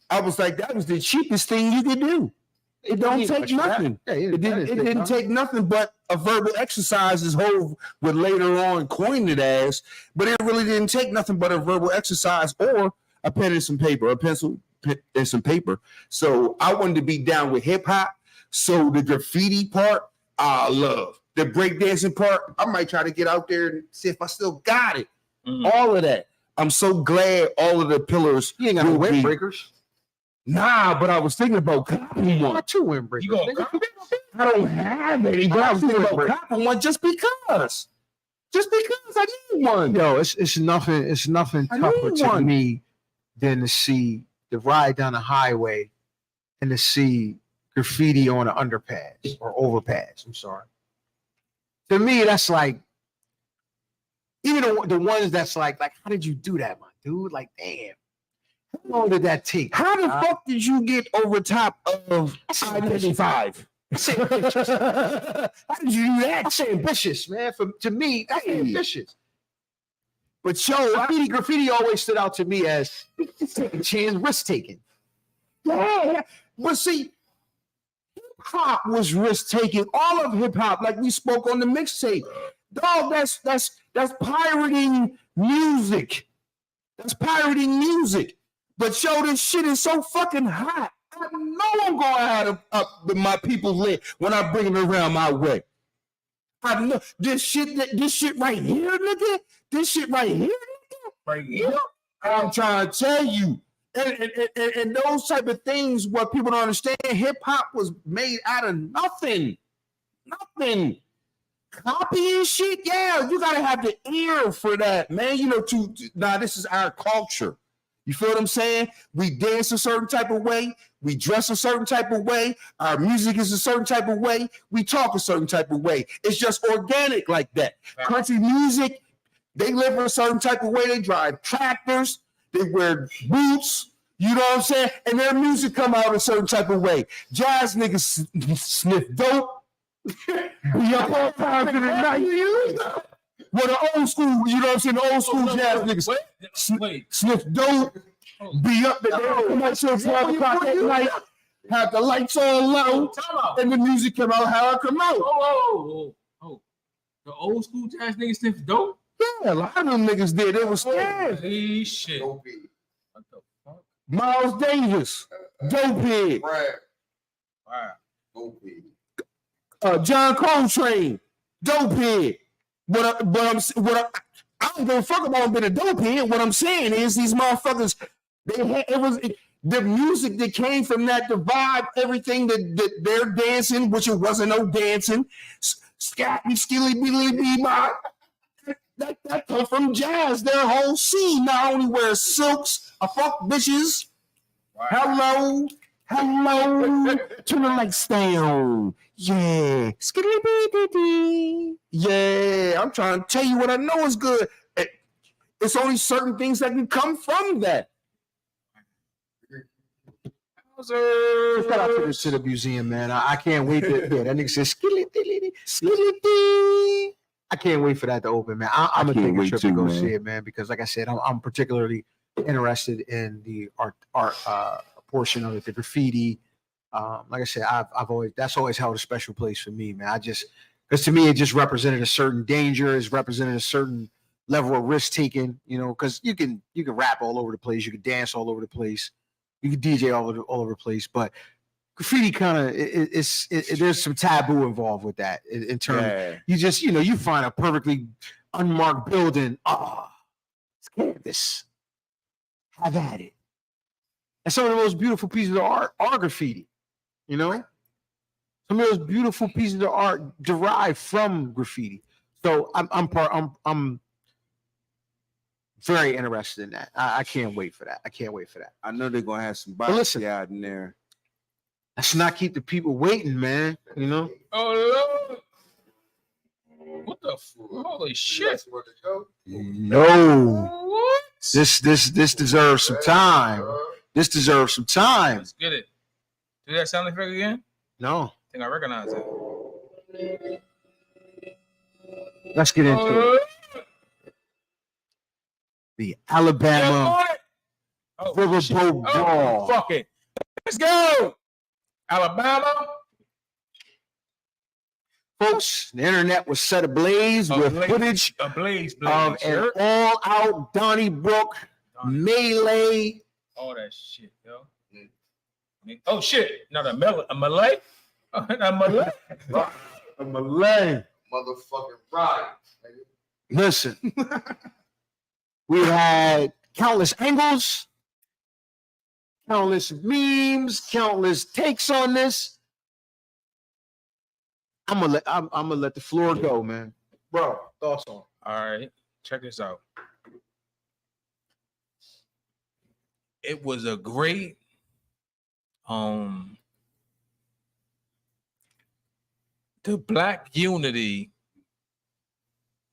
I was like, that was the cheapest thing you could do. It don't take nothing. It didn't take nothing but a verbal exercise, as Hov would later on coin it as, but it really didn't take nothing but a verbal exercise or a pen and some paper, a pencil and some paper. So I wanted to be down with hip hop. So the graffiti part, I love. The breakdancing part, I might try to get out there and see if I still got it. Mm-hmm. All of that. I'm so glad all of the pillars. You ain't got no windbreakers. Nah, but I was thinking about copping one. Got 2 windbreakers. You gonna I don't have any, but I was thinking about copping one just because. Just because I need one. Yo, it's nothing. It's nothing I tougher need to one. me than to ride down the highway and to see graffiti on an underpass or overpass. I'm sorry. To me, that's like, even the ones that's like, how did you do that, my dude? Like, damn. How long did that take? How the fuck did you get over top of I-95? How did you do that? That's ambitious, man. To me, that's ambitious. But graffiti always stood out to me as taking chance, risk taking. Yeah, but see, hip hop was risk taking. All of hip hop, like we spoke on the mixtape, dog. That's pirating music. That's pirating music. But yo, this shit is so fucking hot. I know I'm gonna have my people lit when I bring it around my way. I know this shit right here, nigga. This shit right here, nigga. Right here. I'm trying to tell you. And those type of things, what people don't understand, hip hop was made out of nothing. Nothing. Copying shit, yeah, you gotta have the ear for that, man. You know, this is our culture. You feel what I'm saying? We dance a certain type of way, we dress a certain type of way, our music is a certain type of way, we talk a certain type of way. It's just organic like that. Country music, they live a certain type of way, they drive tractors, they wear boots, you know what I'm saying? And their music come out a certain type of way. Jazz niggas sniff dope. Be up all times in the night. Well, the old school, you know what I'm saying? The old school jazz niggas sniff dope. Be up at the night till 12 o'clock at night. Have the lights on low. And the music come out how it come out. Oh. The old school jazz niggas sniff dope? Yeah, a lot of them niggas did. They was scared. Hey, shit. Dope. What the fuck? Miles Davis, dope head. Brad, Wow. dope. John Coltrane, dope head. I don't give a fuck about being a dope head. What I'm saying is these motherfuckers, the music that came from that, the vibe, everything that they're dancing, which it wasn't no dancing, scatty, skilly, billy, bebop. That come from jazz. Their whole scene not only wears silks, I fuck bitches. Wow. Hello, turn the lights down. Yeah, yeah. I'm trying to tell you what I know is good. It's only certain things that can come from that. Shout out to the museum, man. I can't wait to hear that nigga says skilly. I can't wait for that to open, man. I'm gonna take a trip to go see it, man, because like I said, I'm particularly interested in the art portion of it, the graffiti. Like I said, I've always, that's always held a special place for me, man. Because to me, it just represented a certain danger, it's represented a certain level of risk taking, you know, because you can rap all over the place, you can dance all over the place, you can DJ all over the place, but graffiti kind of there's some taboo involved with that in terms of, you just, you know, you find a perfectly unmarked building, it's canvas, have at it. And some of the most beautiful pieces of art are graffiti, you know? Some of those beautiful pieces of art derive from graffiti. So I'm very interested in that. I can't wait for that. I know they're gonna have some But listen, bodies out in there. let's not keep the people waiting, man. You know? Oh, Lord. What the holy shit? No. What? This deserves some time. This deserves some time. Let's get it. Do that sound effect again? No. I think I recognize it. Let's get into it. The Alabama Riverboat Brawl. Fuck it. Let's go. Alabama. Folks, the internet was set ablaze with footage Blaze. of an all-out Donnybrook melee. All that shit, yo. Oh shit! Not a Malay. A Malay. A Malay. Motherfucking right. Listen, we had countless angles, countless memes, countless takes on this. I'm gonna let the floor go, man. Bro, thoughts on it? All right, check this out. It was a great the black unity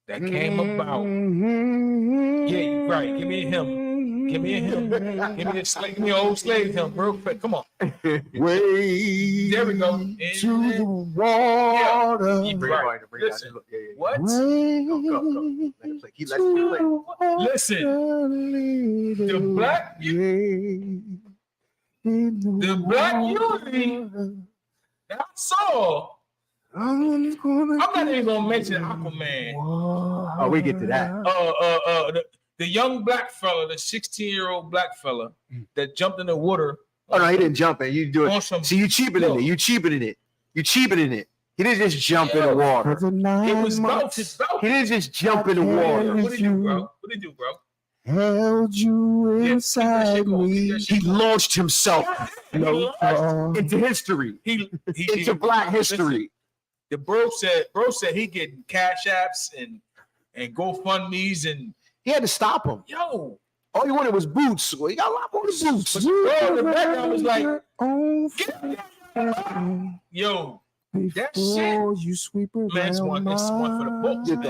that came about. Yeah, you're right. Give me a hymn. Give me a hymn. Give me a slave, give me an old slave hymn, real quick. Come on. Way There we go. to the water. Yeah. Right. Listen. What? Go. Let it play. Keep letting it play. Listen. The black unity that I saw. I'm not even gonna mention Aquaman. Oh, we get to that. The young black fella, the 16-year-old black fella that jumped in the water. Oh no, he didn't jump in. You do it. On some- See, you cheapening it. You cheapening it. He didn't just jump in the water. It was both. It's both. He didn't just jump in the water. What did you do, bro? What did you do, bro? Held you Yeah, inside keep that shit going, keep me. that shit He launched himself into history, He into Black history. The bro said he getting cash apps and GoFundMe's and He had to stop him. yo. All he wanted was boots. Well, he got a lot more than boots. Bro, in the background was like, Oh, yo, that shit. before you sweep around Man, it's one for the books, Your man.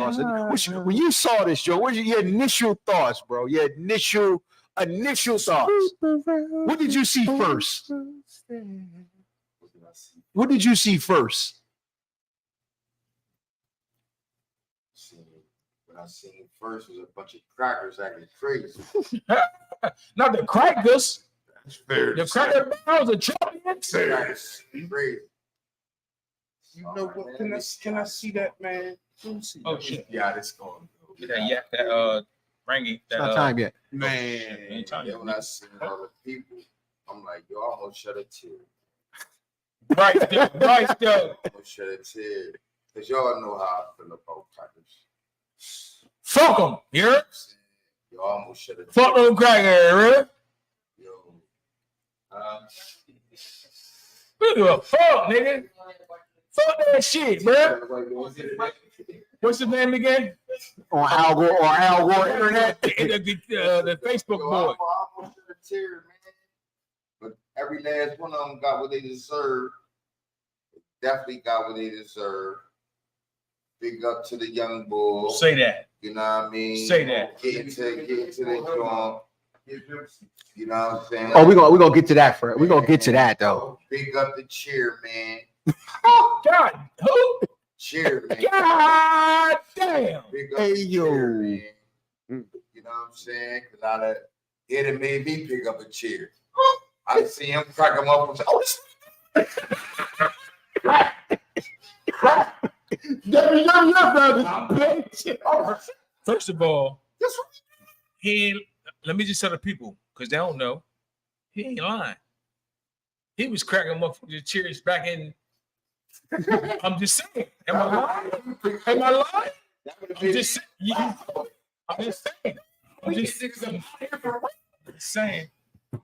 thoughts. When you saw this, Joe, what were your initial thoughts, bro? Your initial thoughts. What did you see first? What did you see first? What I seen first was a bunch of crackers acting crazy. Not the crackers. That's fair. The cracker barrels are champions. Crackers acting crazy. You know what? Can I see that, man? Let me see Oh that. shit. Yeah, this going. That rangy. It's not time yet. Man. Ain't time. Yeah, when I seen all the people, I'm like, yo, I'm gonna shed a tear. Right there. I'm gonna shed a tear. Cause y'all know how I feel about crackers. Fuck them. You heard? Yo, I'm gonna shed a tear. Fuck them crackers. Really? Yo. We don't give a fuck, nigga. Fuck that shit, bro. What's his name again? On Al Gore internet. The Facebook Yo, boy. I'm gonna shed a tear, man. But every last one of them got what they deserve. Definitely got what they deserve. Big up to the young bull. Say that. You know what I mean? Say that. Get into the joint. You know what I'm saying? Oh, we're gonna get to that first. We're gonna get to that though. Big up the cheer, man. God, who? Cheer, man. God damn. Big up Hey, the yo. cheer, man. You know what I'm saying? Because it had made me pick up a chair. I see him crack him up and say, oh, First of all, let me just tell the people, because they don't know, he ain't lying. He was cracking motherfuckers cheers back in. I'm just saying. Am I lying? Am I lying? I'm just saying. I'm just saying. I'm just saying.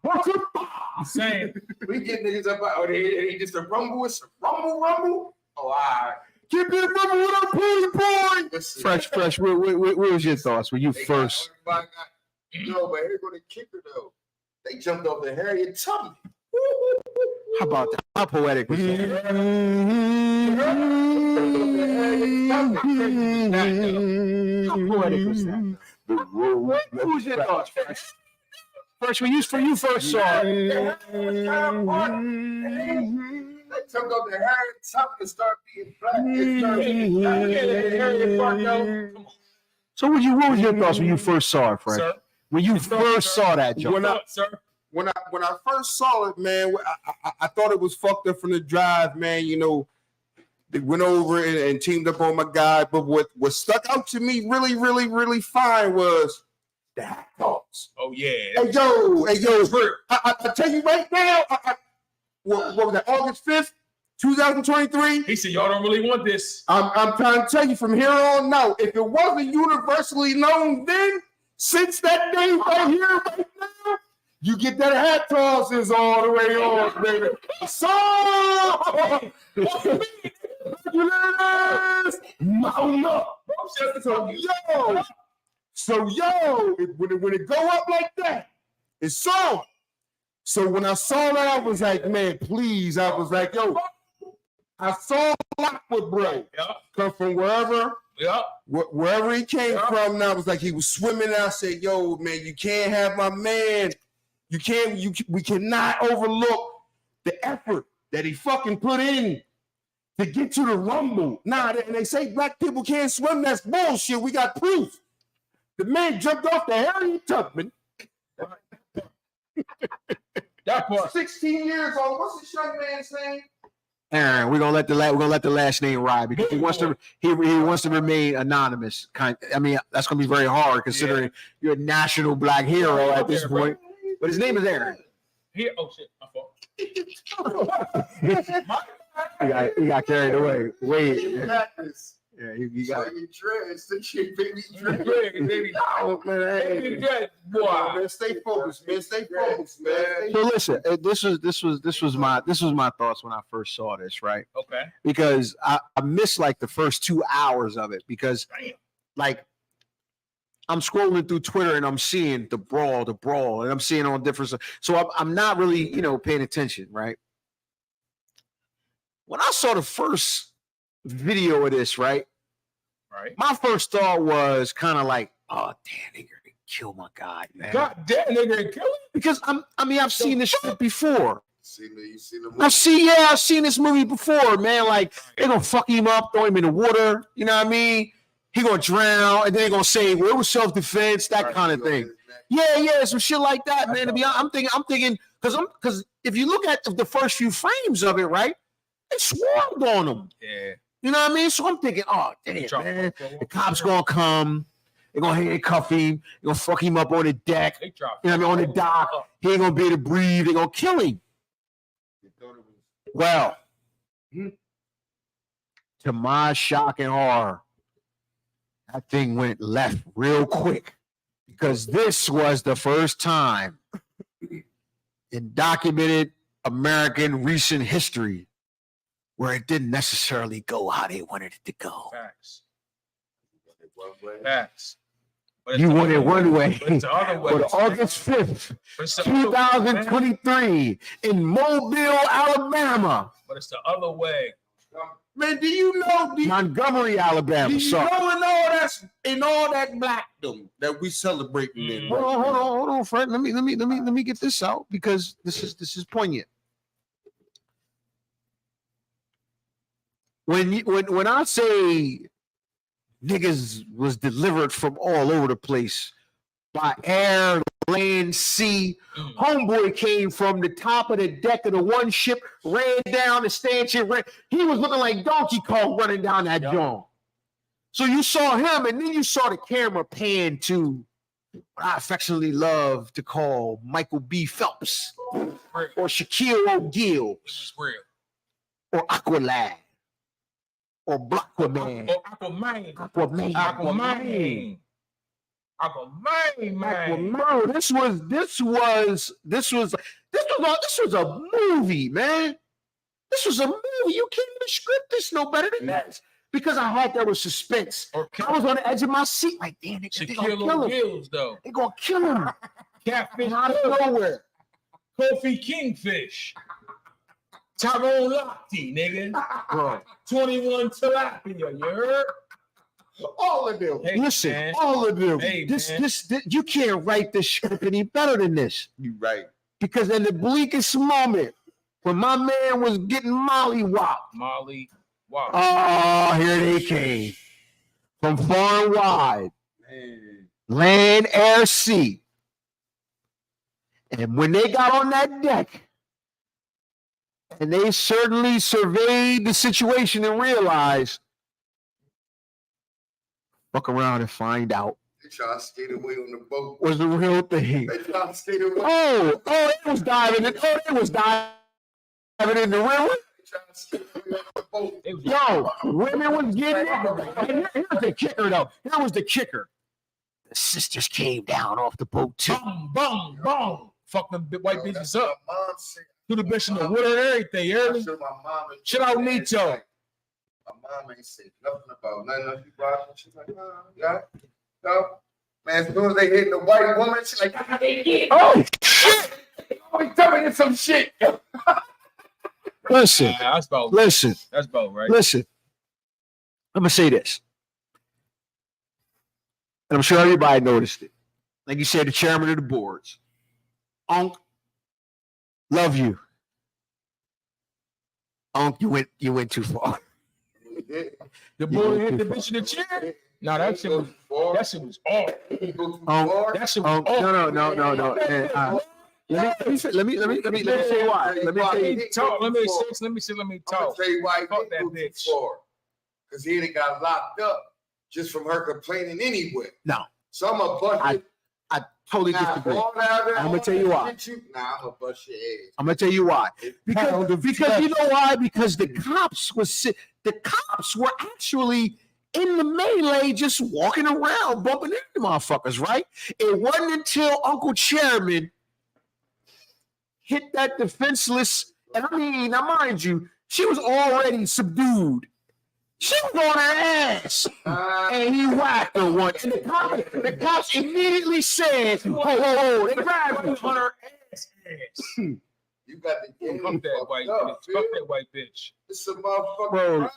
I'm saying. we get niggas up out there, they just a rumble, it's a rumble. Oh, all right. Give me a number with a pretty boy. Listen. Fresh. What was your thoughts when you They first? got- Yo, but here go the kicker though. They jumped off the Harriet Tubman. How about that? How poetic was that? How poetic was that? What was your thoughts, Fresh? Fresh, when you first saw it. They jumped off the Harriet Tubman and started being black. So what was your thoughts when you first saw it, Fresh? Sir, When you first saw that jump? When I first saw it, man, I thought it was fucked up from the drive, man. You know, they went over and teamed up on my guy. But what stuck out to me really fine was the hat toss. Oh yeah. Hey yo, I tell you right now, what was that? August 5th, 2023. He said, y'all don't really want this. I'm trying to tell you from here on now, if it wasn't universally known then, since that day right here, right now, you get that hat tosses all the way on, baby. So, mount up. So yo, when it go up like that, it's on. So when I saw that, I was like, man, please. I was like, yo, I saw Lockwood, bro, Yeah. come from wherever he came from. And I was like, he was swimming. And I said, yo, man, you can't have my man. We cannot overlook the effort that he fucking put in to get to the Rumble. Nah, and they say black people can't swim. That's bullshit. We got proof. The man jumped off the Harriet Tubman. That part. 16 years old. What's this young man's name? Aaron, we're gonna let the last name ride because he wants to remain anonymous. That's gonna be very hard considering you're a national black hero at this point. But his name is Aaron. Here, oh shit, my fault. He got carried away. Wait. Practice. Yeah, he So got you dreads, the shit baby dreads. Baby, Oh, man, baby, hey. good Come on, boy. man, stay focused, man. Stay focused, man. So listen, this was my thoughts when I first saw this, right? Okay. Because I missed like the first 2 hours of it because Damn. like I'm scrolling through Twitter and I'm seeing the brawl, and I'm seeing on different. So I'm not really, paying attention, right? When I saw the first video of this, right, Right. my first thought was kind of like, oh damn, they gonna kill my guy, man. God damn, nigga, kill him. Because I've seen this shit before. You seen the I've seen this movie before, man. Like they're gonna fuck him up, throw him in the water. You know what I mean? He gonna drown, and then they're gonna say, "Well, it was self-defense," that kind of thing. Yeah, some shit like that, man. To be honest, I'm thinking, because if you look at the first few frames of it, right, they swarmed on him. Yeah. You know what I mean? So I'm thinking, oh damn, man, the cops gonna come. They're gonna handcuff him. They're gonna fuck him up on the deck. They dropped. You know what I mean? On the dock, he ain't gonna be able to breathe. They're gonna kill him. Well, to my shock and horror, that thing went left real quick because this was the first time in documented American recent history where it didn't necessarily go how they wanted it to go. Facts. Facts. But You it's the wanted other one way, But it's the other way. but August 5th, But it's the other way, man. 2023, in Mobile, Alabama, But it's the other way. Man, do you know? Montgomery, Do Alabama. you Sorry. know in all that blackdom that we celebrating in? Mm. Hold on, Fred. Let me get this out because this is poignant. When I say niggas was delivered from all over the place by air, land, sea, Mm. homeboy came from the top of the deck of the one ship, ran down the stanchion. He was looking like Donkey Kong running down that Yeah. joint. So you saw him, and then you saw the camera pan to what I affectionately love to call Michael B. Phelps Real. or Shaquille O'Neal This is real. or Aqualad or Blackwoman. Oh, Aquaman. Aquaman. Aquaman. Aquaman, man. Bro, this was a movie, man. This was a movie. You can't even script this no better than this. Because I had that with suspense. Or I was on the edge of my seat, like, damn, they gonna Shaquille kill him. O'Neal's though. They gonna kill him. Catfish. Out of nowhere. Kofi Kingfish. Tyrone Lochte, nigga. Bro. 21 tilapia, you heard? All of them. Hey, Listen, man. all of them. Hey, this, man. this, you can't write this script any better than this. You right. Because in the bleakest moment, when my man was getting mollywopped, Molly. Wow. oh, here they came. From far and wide, Man. land, air, sea. And when they got on that deck, and they certainly surveyed the situation and realized, fuck around and find out They try to skate away on the boat. was the real thing. They try to skate away. Oh, it was diving in. Oh, it was diving in the river. They try to skate away on the boat. It was Yo, women was getting it. And here's the kicker, though. Here was the kicker. The sisters came down off the boat too. boom, boom, boom. Fuck them white Yo, bitches that's up. what my mom said. Do the bitch in the water and everything, you heard I'm me? sure my mom is- Shit out Nito. My mom ain't say nothing about nothing. She brought it. She's like, yeah, no. Man, as soon as they hit the white woman, she's like, Oh, shit. always telling you some shit. Listen, That's about right. listen. I'm going to say this. And I'm sure everybody noticed it. Like you said, the chairman of the boards. Unc, love you. Unc, you went too far. The boy hit the bitch in the chair. Nah, that shit was off. That shit was off. That shit was Unc, off. no. And, let me say why. Let me say. Let me I'm gonna talk. tell you why he Fuck that didn't go too bitch. far. Because he done got locked up just from her complaining anyway. No. So I'm a bust. I totally Nah, disagree. all that other- I'ma all tell you that why. shit Nah, I'm gonna bust your ass. I'm gonna tell you why. Pound Because, of because you flesh. know why? Because the cops were actually in the melee, just walking around, bumping into motherfuckers, right? It wasn't until Uncle Chairman hit that defenseless, and I mean, now mind you, she was already subdued. She was on her ass, and he whacked her one. And the cops immediately said, "Whoa, they grabbed her on her Ass. You got the game Fuck that white fucked up, bitch. bitch. Fuck that white bitch. It's a motherfucking Bro. riot.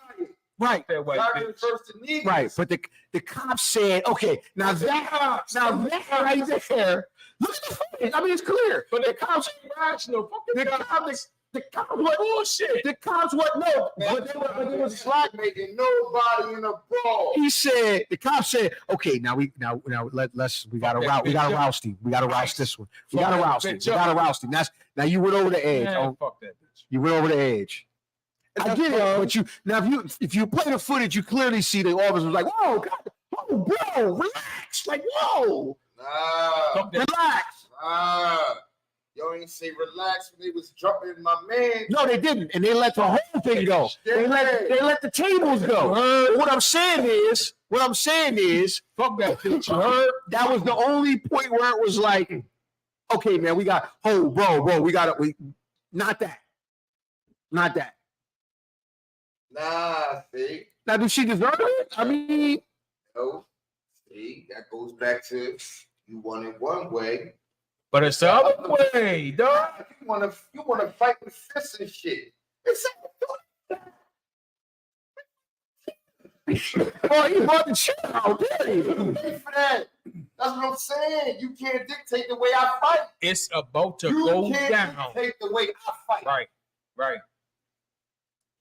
right." That white Driving bitch. first to niggas. Right, but the cops said, okay, now that right there, look at the footage. I mean, it's clear. But The cops, Rational. Fuck the the cops, the cops, what bullshit. the cops, what no, but they was like, making nobody in a brawl. he said, the cops said, okay, now we gotta roust him. We gotta roust this one. We gotta roust him. We gotta roust him. That's now you went over the edge. Man, Oh, fuck that bitch. you went over the edge. I get it, but you now if you play the footage, you clearly see the officer was like, whoa, God, oh, bro, relax, like whoa, Nah, Fuck that. relax. y'all ain't say relax when they was jumping my man. No, they didn't, and they let the whole thing go. They let the tables go. What I'm saying is, Fuck that bitch. You heard? that was the only point where it was like, okay, man, we got, oh, bro, we not that. Nah, see, Now, does she deserve it? I mean, no, see, that goes back to you want it one way. But it's the other way, dog. You wanna fight with fists and shit. It's oh, he brought the chair out, didn't he? pay for that. That's what I'm saying. You can't dictate the way I fight. It's about to You go can't down. dictate the way I fight. Right.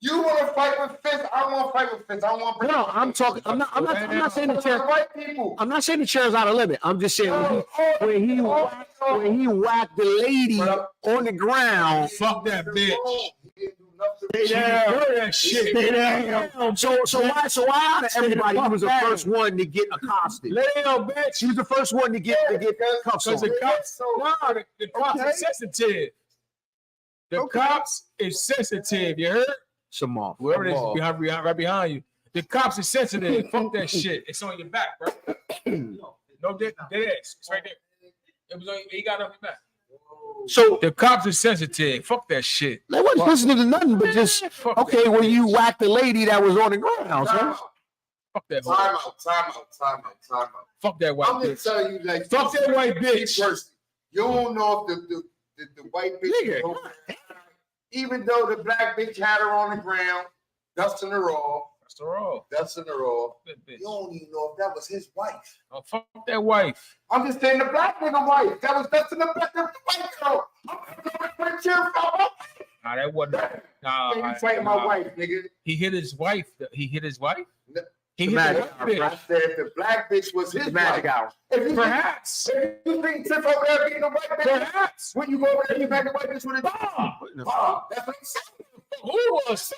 You want to fight with fists? I don't want to fight with fists. I don't want to. No, I'm talking. I'm not saying the chair. Right people. I'm not saying the chair's out of limit. I'm just saying when he whacked the lady on the ground. Fuck that bitch. Stay She down. heard that shit. Stay down. So why out of everybody he was the first one to get accosted? Lay down, bitch. He was the first one to get cuffs on. Because the cops, the cops Okay. is sensitive. The cops is sensitive. You heard? Some off. Whoever it is behind, right behind you. The cops is sensitive. Fuck that shit. It's on your back, bro. No, dead ass. It's right there. It was on. He got it on your back. So The cops is sensitive. Fuck that shit. they wasn't listening to nothing but just Fuck okay. that Well, bitch. you whacked the lady that was on the ground. Time So Fuck that. out. Time out. Fuck that white I'm just bitch. telling you, like, Fuck that white bitch. First, you don't know if the white bitch, Nigga. even though the black bitch had her on the ground, dusting her off, After all, good bitch. you don't even know if that was his wife. Oh, fuck that wife. I'm just saying the black nigga wife. That was dusting the white girl. I'm gonna cheer for my wife. Nah, that wasn't. Nah, You fighting my wife, nigga. He hit his wife. He hit his wife. No. He The hit magic the hour, white I bitch. said if the black bitch was his the magic wife. hour. If you Perhaps. you think Tiff over there being a white bitch, Perhaps. when you go over there, you back the white bitch with a Bob. bomb. That's what I'm saying. Who was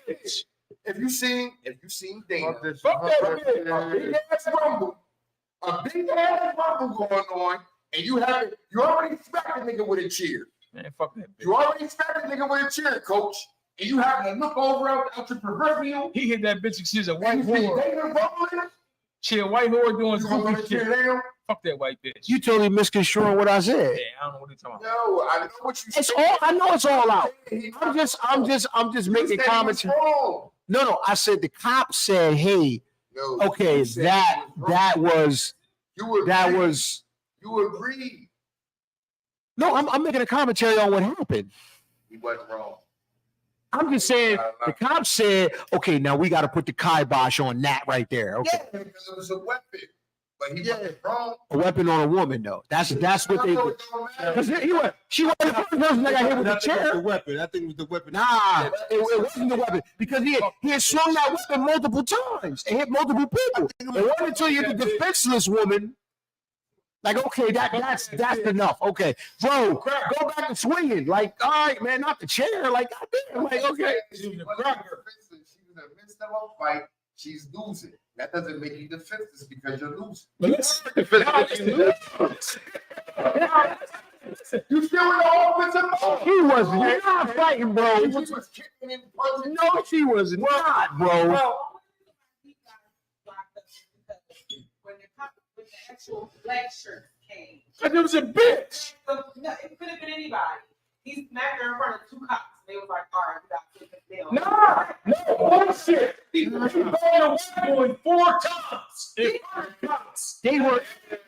that bitch? If you seen Dana, Fuck that bitch. a big ass rumble going on, and you already smacked the nigga with a cheer. Man, fuck that bitch. You already smacked the nigga with a cheer, coach, and you having to look over out your peripheral. He hit that bitch and she's a white And you see whore. Dana rumbling. She a white whore doing You gonna some let cheer shit. down? Fuck that white bitch. You totally misconstruing what I said. Yeah, I don't know what you're talking about. No, I know what you. It's all. I know it's all out. He- I'm just you making said he comments. was wrong. No. I said the cop said, "Hey, No, okay, you said he was wrong. that You was." You agreed. No, I'm making a commentary on what happened. He wasn't wrong. I'm just saying the cop said, "Okay, now we got to put the kibosh on that right there." Okay, Yeah, because it was a weapon, but he Yeah. wasn't wrong. a weapon on a woman though. That's what they. No, it don't matter. Because she wasn't the first person that got hit with the I think it was chair. the weapon. I think it was the weapon. Nah, it wasn't the weapon because he had swung that weapon multiple times and hit multiple people. It wasn't until you hit the defenseless woman. Like, okay, that's enough. Okay, bro, go back to swinging. Like, all right, man, not the chair. Like, goddamn, like, okay. She was in the midst of a fight. she's losing. That doesn't make you defenseless because you're losing. But listen, listen. You still in the offensive mode. He wasn't. You're not fighting, bro. She was kicking and punching. No, she was not, bro. Well, When the actual black shirt came. Cause it was a bitch. No, it could have been anybody. He smacked her in front of 2 cops. They was like, all right, we got to get the deal. No bullshit. He bought a white boy 4 times. In front of cops. They were.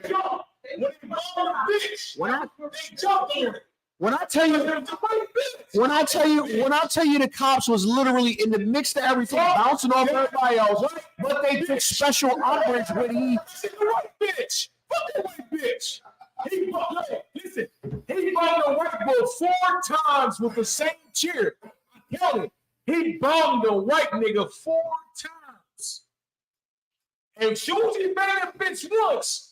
Jump. When he bought a bitch, they jumped on it. When I tell you, It's a white bitch. when I tell you, the cops was literally in the mix of everything, bouncing off everybody else. But they took special umbrage when he. It's a white bitch. Fuck that white bitch. He bought, listen, he bought a white boy 4 times with the same chair. I counted. He bombed a white nigga 4 times. And as soon as he banged that bitch once,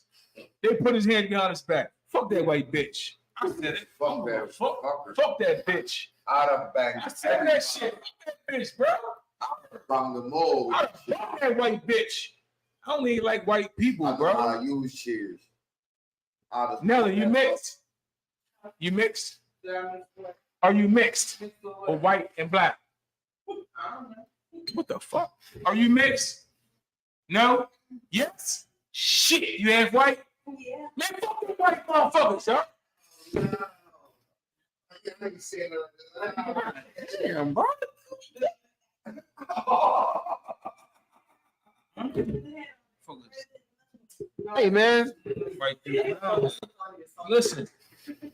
they put his hand behind his back. Fuck that white bitch. I said it. fuck that. Fuck that bitch. Out of bang. I said that shit. Fuck that bitch, bro. From the mold. Fuck that white bitch. I don't even like white people, I know bro. how to use cheers. Nelly, you mixed? You mixed? Are you mixed? Or white and black? What the fuck? Are you mixed? No? Yes? Shit, you have white? Yeah. Man, fuck the white motherfuckers, huh? Damn, bro. Hey, man. White people. Listen,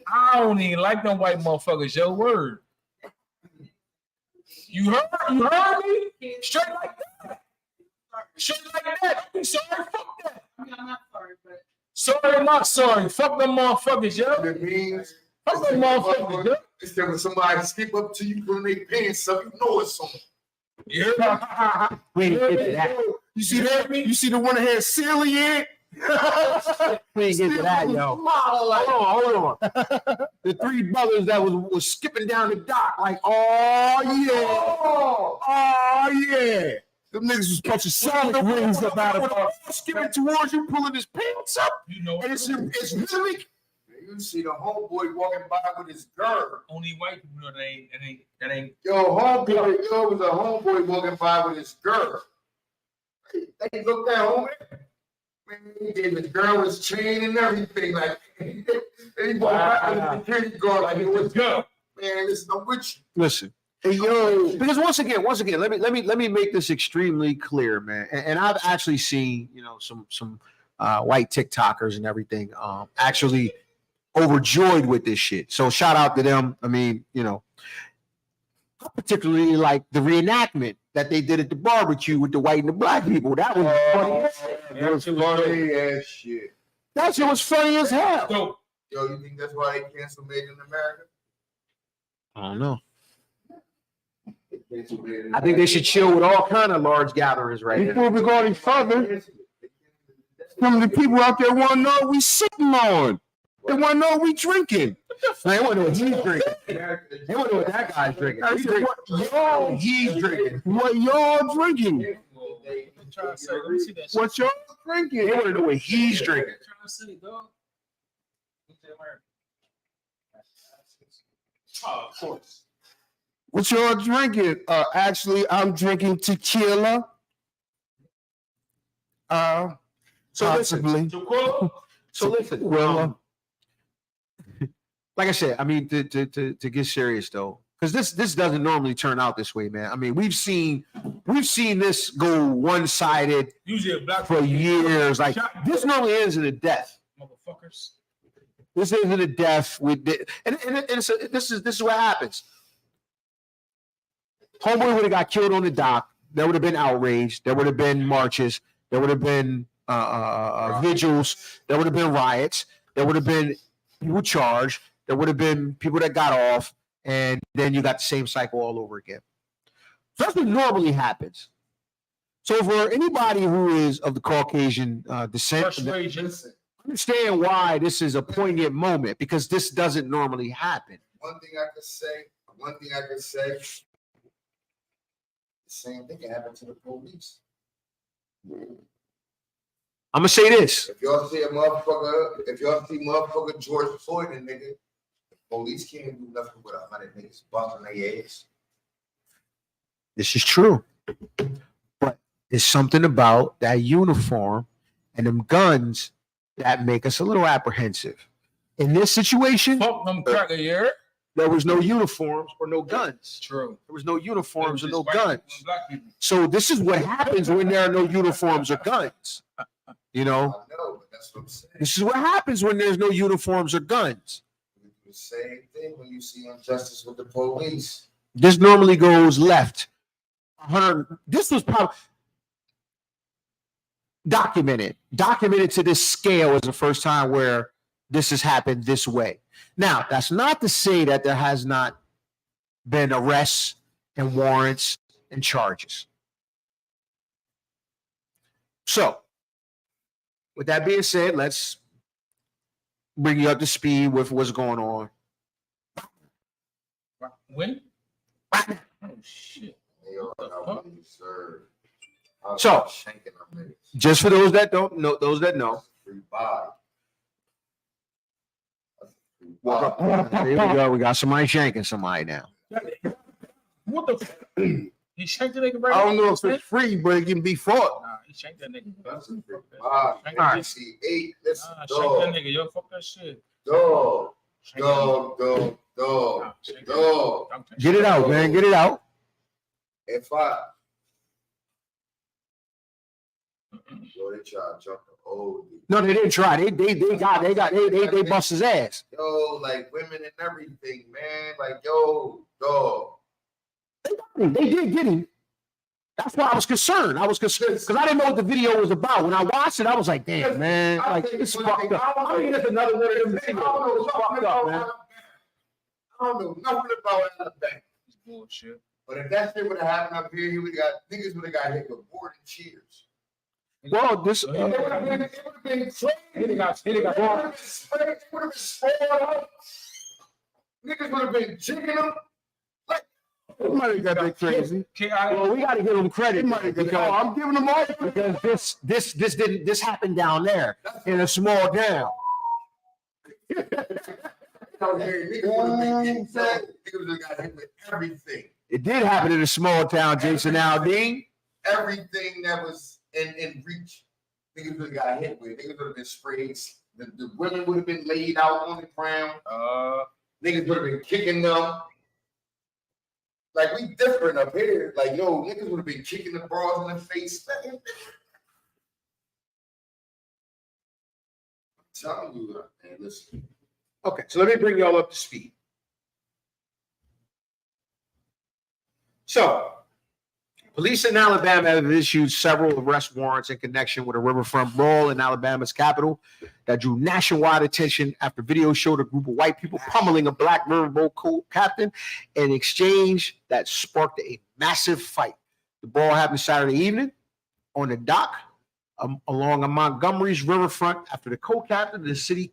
I don't even like them white motherfuckers, your word. You heard me? Straight like that. Straight like that. Don't be sorry, fuck that. I'm not sorry, but Sorry or not sorry, fuck them motherfuckers, yo. It means Fuck them motherfuckers, yo. instead of somebody skip up to you putting their pants up, you know it's on. Yeah. We ain't get to that. You see that? You see the one that had Silly in? We ain't get to that, yo. Hold on. The 3 brothers that was skipping down the dock, like, oh yeah. Them niggas was punching sonic rings up out of skipping towards you, pulling his pants up, You know, and it's rhythmic. You see the homeboy walking by with his girl. only white people know that ain't. Yo, was a homeboy walking by with his girl. They looked at home. Man, he gave his girl his chain and everything. Like, and he walked back with the security guard like it was Go. man. Listen, I'm with you. Listen, hey, yo, because once again, let me make this extremely clear, man. And I've actually seen, some white TikTokers and everything, actually overjoyed with this shit. So shout out to them. I mean, I particularly like the reenactment that they did at the barbecue with the white and the black people. That was funny. That was funny as shit. That shit was funny as hell. So Yo, you think that's why they canceled Made in America? I don't know. They canceled Made in I think they should chill with all kind of large gatherings right now. Before we go any further, some of the people out there want to know what we sitting on. They want to know what we drinking. They want to know what he's drinking. They want to know what that guy's drinking. I said, what He's drinking. what y'all drinking? I'm trying to say, let me see that shit. What y'all drinking? They want to know what he's drinking. I'm trying to say, dog. Oh, of course. What y'all drinking? Actually, I'm drinking tequila. So Possibly. listen. Well, Like I said, I mean, to get serious though, because this doesn't normally turn out this way, man. I mean, we've seen this go one-sided Usually a black for years. Like this normally ends in a death. motherfuckers. This ends in a death with this is what happens. Homeboy would have got killed on the dock. There would have been outrage. There would have been marches. There would have been vigils. There would have been riots. There would have been people charged. There would have been people that got off, and then you got the same cycle all over again. So that's what normally happens. So for anybody who is of the Caucasian descent, Persuasion. Listen, understand why this is a poignant moment, because this doesn't normally happen. one thing I could say, the same thing can happen to the police. I'm gonna say this. If y'all see motherfucker George Floyd and nigga, the police can't do nothing with 100 niggas busting their ass. This is true. But there's something about that uniform and them guns that make us a little apprehensive. In this situation, Fuck them cracker, you heard? there was no uniforms or no guns. True. There was no uniforms or It no was just white guns. people and black people. So this is what happens when there are no uniforms or guns. You I know, know, but that's what I'm saying. this is what happens when there's no uniforms or guns. We do the same thing when you see injustice with the police. This normally goes left. 100. This was probably documented to this scale is the first time where this has happened this way. Now, that's not to say that there has not been arrests and warrants and charges. So, with that being said, let's bring you up to speed with what's going on. When? Oh shit. They all know when you serve. So- Shanking them niggas. Just for those that don't know, Free body. Walk up. There we go. We got somebody shanking somebody now. What the fuck? He shanked the nigga right I don't now? know if it's free, but it can be fought. Nah, he shanked that nigga. That's a free Fuck that. body. Shank All that right. See, 8, listen, Nah, shank that dog, nigga. Yo, fuck that shit. dog, Shank that nigga. dog. Nah, shank that Dog. nigga. Okay. Get it out, man. Get it out. If I, yo, they try to jump the old dude. No, they didn't try. They bust his ass. Yo, like women and everything, man. Like, yo, dog. They did get him. That's why I was concerned. I was concerned because I didn't know what the video was about. When I watched it, I was like, damn, man, like this is fucked up. I mean, it's another one of them videos. It's fucked up, man. I don't know nothing about Alabama. It's bullshit. But if that shit would have happened up here, niggas would have got hit with board and cheers. Well, this It would have been crazy. He got It would have been sprayed out. Niggas would have been jigging them. Somebody got that crazy. well, we got to give him credit Because because I'm giving them all. because this happened down there in a small town. Out here, niggas would have been getting fed. Niggas would have got hit with everything. It did happen in a small town, Jason Aldean. Everything that was in reach, niggas would have got hit with. Niggas would have been sprayed. The women would have been laid out on the ground. Niggas would have been kicking them. Like, we different up here. Like, yo, niggas would have been kicking the bras in the face. I'm telling you, man, listen. Okay, so let me bring y'all up to speed. So, police in Alabama have issued several arrest warrants in connection with a riverfront brawl in Alabama's capital that drew nationwide attention after video showed a group of white people pummeling a black riverboat captain, an exchange that sparked a massive fight. The brawl happened Saturday evening on the dock along a Montgomery's riverfront after the co-captain of the city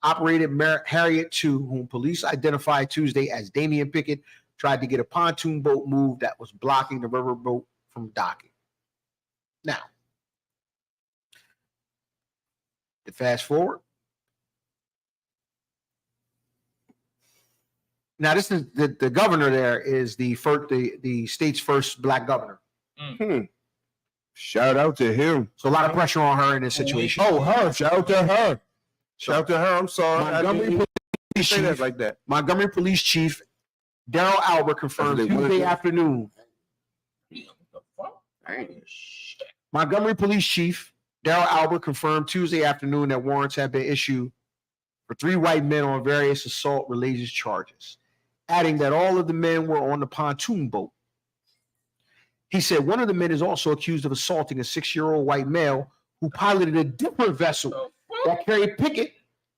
operated Harriet II, whom police identified Tuesday as Damian Pickett, tried to get a pontoon boat moved that was blocking the riverboat from docking. Now, to fast forward. Now, this is the governor there is the state's first black governor. Shout out to him. So a lot of pressure on her in this situation. Oh, her. Shout out to her. Shout out to her. I'm sorry. Montgomery Police say that Chief, like that. Montgomery Police Chief Daryl Albert confirmed What Tuesday is it? afternoon. Montgomery Police Chief Daryl Albert confirmed Tuesday afternoon that warrants have been issued for 3 white men on various assault-related charges, adding that all of the men were on the pontoon boat. He said one of the men is also accused of assaulting a 6-year-old white male who piloted a different vessel that carried Pickett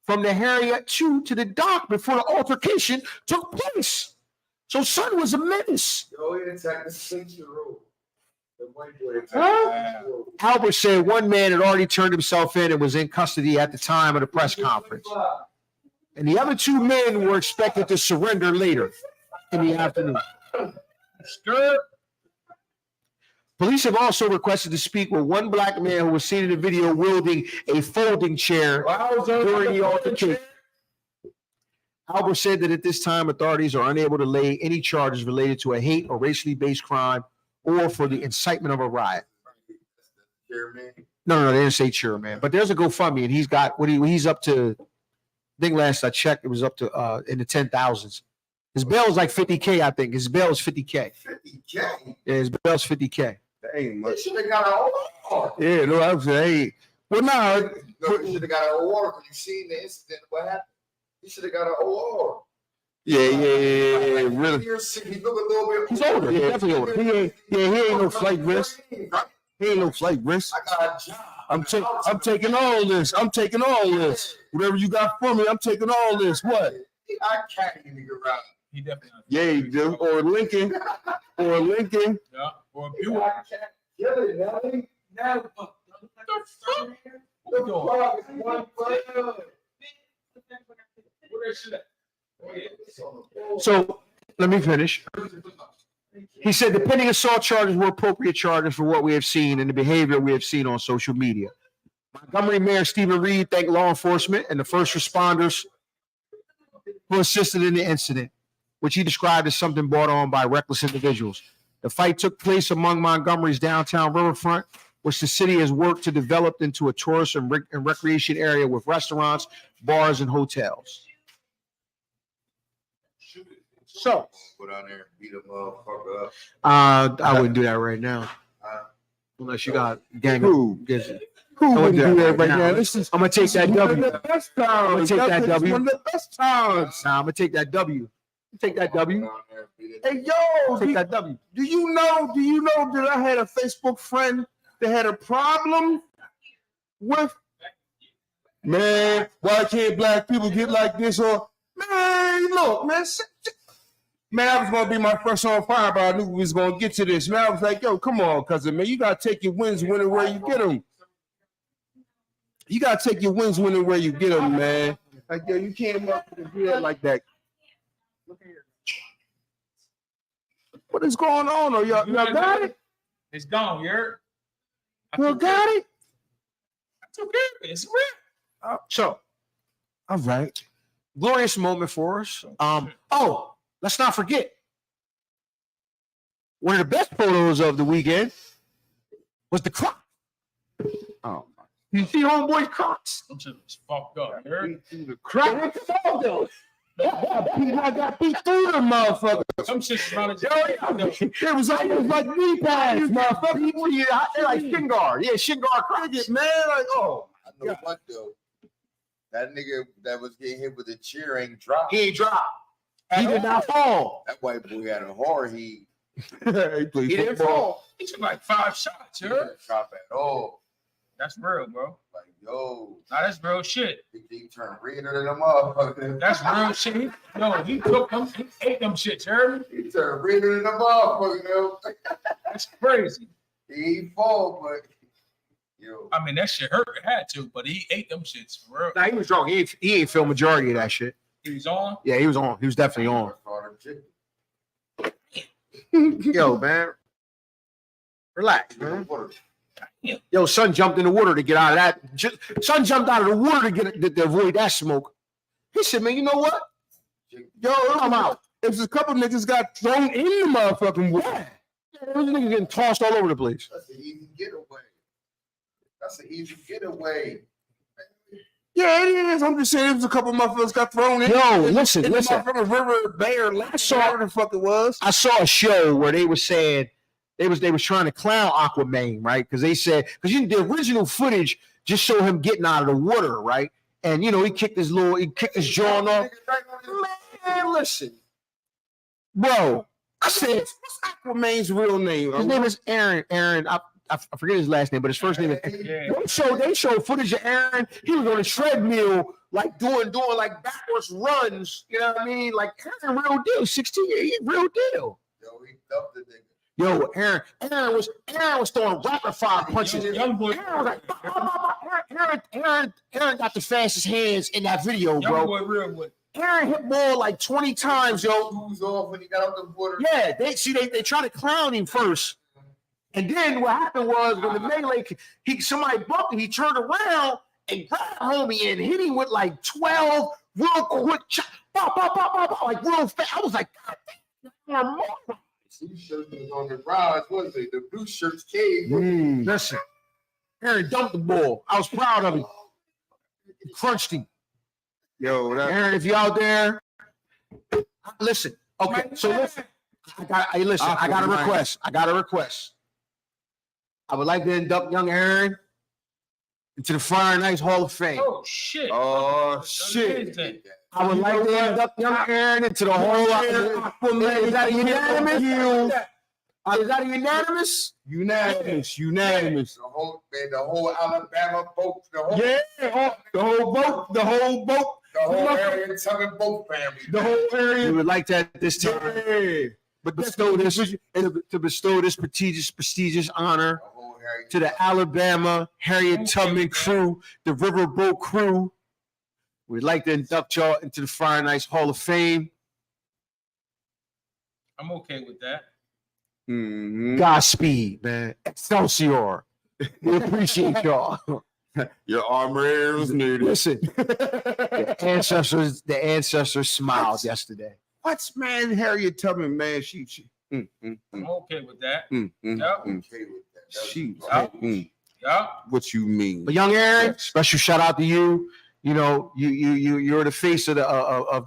from the Harriet II to the dock before the altercation took place. So son was a menace. Yo, he attacked the 6-year-old. The white boy attacked the Huh? 6-year-old. Albert said one man had already turned himself in and was in custody at the time of the press conference. And the other 2 men were expected to surrender later in the afternoon. Skirt. Police have also requested to speak with one black man who was seen in the video wielding a folding chair during the altercation. Albert said that at this time, authorities are unable to lay any charges related to a hate or racially based crime or for the incitement of a riot. Chairman. No, they didn't say chairman, but there's a GoFundMe and he's got he's up to, I think last I checked, it was up to in the 10,000s. His bail is like 50K, I think. His bail is 50K. 50K. Yeah, his bail is 50K. That ain't They much. should have got an award. Yeah, no, I'm saying, hey, well, nah, No, he should have got an award when you seen the incident. What happened? He should have got an award. yeah, really. He look a little bit. He's older. He's definitely older. He ain't no flight risk. He ain't no flight risk. I got a job. I'm taking all this. I'm taking all this. Whatever you got for me, I'm taking all this. What? I can't even get around. He definitely. Yeah, you do. Or Lincoln. Or Lincoln. Yeah. Or a You Buick. can't kill it, Nelly. Now, What we doing? fuck is one player. Where that shit at? Oh, yeah. So let me finish. He said the pending assault charges were appropriate charges for what we have seen and the behavior we have seen on social media. Montgomery Mayor Stephen Reed thanked law enforcement and the first responders who assisted in the incident, which he described as something brought on by reckless individuals. The fight took place among Montgomery's downtown riverfront, which the city has worked to develop into a tourist and recreation area with restaurants, bars, and hotels. So, Go down there and beat a motherfucker up. I wouldn't do that right now. Unless you got gang. Who? Yes. Who I would do that right now. now? This is I'm gonna take that one of W. the best times. Take that W. One of the best times. Nah, I'm gonna take that W. Take that W. Go down there and beat it. Hey, yo, Take that W. do you know that I had a Facebook friend that had a problem with, man, why can't black people get like this? Or, man, look, man, man, I was going to be my first on fire, but I knew we was going to get to this. Man, I was like, yo, come on, cousin, man, you got to take your wins winning where you get them. You got to take your wins winning where you get them, man. Like, yo, you can't do that like that. What is going on? Or y'all got it? It's gone, you heard? You got it? It's okay. It's real. So, all right. Glorious moment for us. Oh, let's not forget. One of the best photos of the weekend was the Crocs. Oh, You see homeboy's Crocs? Them shit was fucked up, you heard? the crap. I got beat through the motherfucker. Some shit surrounded It was almost like knee pads, motherfucker. They're like shin guard. Yeah, shin guard Crocs. Man, like, oh. I know what though. That nigga that was getting hit with the chair ain't dropped. He ain't dropped. He did not fall. That white boy had a horror. He He played He didn't football. fall. He took like 5 shots, you heard? didn't drop at all. That's real, bro. Like, yo, Now that's real shit. he turned redder than a motherfucker. That's real shit. Yo, he took them, he ate them shit, you heard me? He turned redder than a motherfucker, yo. That's crazy. He ain't fall, but yo. I mean, that shit hurt. It had to, but he ate them shits for real. Nah, he was drunk. He ain't feel majority of that shit. He was on. Yeah, he was on. He was definitely on. Chicken. Yo, man. Relax, man. Water. Yo, son jumped in the water to get out of that. Son jumped out of the water to avoid that smoke. He said, man, you know what? Yo, I'm out. If a couple niggas got thrown in the motherfucking water. Those niggas getting tossed all over the place. That's an easy getaway. That's an easy getaway. Yeah, it is. I'm just saying, if a couple motherfuckers got thrown in. Yo, listen. In the motherfucking river, Bear, last whatever the fuck it was. I saw a show where they were saying they was trying to clown Aquaman, right? Because they said the original footage just showed him getting out of the water, right? And he kicked his jaw off. Man, listen, bro. I said, What's Aquaman's real name? his name is Aaron. I forget his last name, but his first name is. Yeah. They showed footage of Aaron. He was on a treadmill, like doing like backwards runs. You know what I mean? Like Aaron, real deal. 16 years, real deal. Yo, he dumped the nigga. Yo, Aaron was throwing rapid fire punches. Young boy. Aaron was like, Aaron got the fastest hands in that video, Young bro. boy real with. Aaron hit ball like 20 times, yo. Who's off when he got out the water? Yeah, they try to clown him first. And then what happened was when the melee, somebody bumped him, he turned around and grabbed homie and hit him with like 12 real quick shots. Pop, pop, pop, pop, pop, like real fast. I was like, God damn, Blue shirts was on the rise, wasn't it? The blue shirts came. listen, Aaron dumped the ball. I was proud of him. He crunched him. Yo, that, Aaron, if you out there, listen. Okay, so listen. I got a request. I would like to induct young Aaron into the Fire and Ice Hall of Fame. Oh shit. oh shit. Amazing. I would like to induct young Aaron into the Hall of Fame. Is that unanimous? Is that unanimous? Unanimous. The whole Alabama boat, the whole The whole boat. area Tubman boat family. The whole area. We would like to at this time But bestow this prestigious honor The whole area. to the Alabama Harriet Tubman crew, the Riverboat crew. We'd like to induct y'all into the Fire and Ice Hall of Fame. I'm okay with that. Mhm. Godspeed, man. Excelsior. We appreciate y'all. Your armor was needed. Listen, the ancestors smiled yesterday. What's man Harriet Tubman, man? She I'm okay with that. Yep. Yep. Okay with that. She Yep. what you mean? But young Aaron, special shout out to you. You know, you're the face of the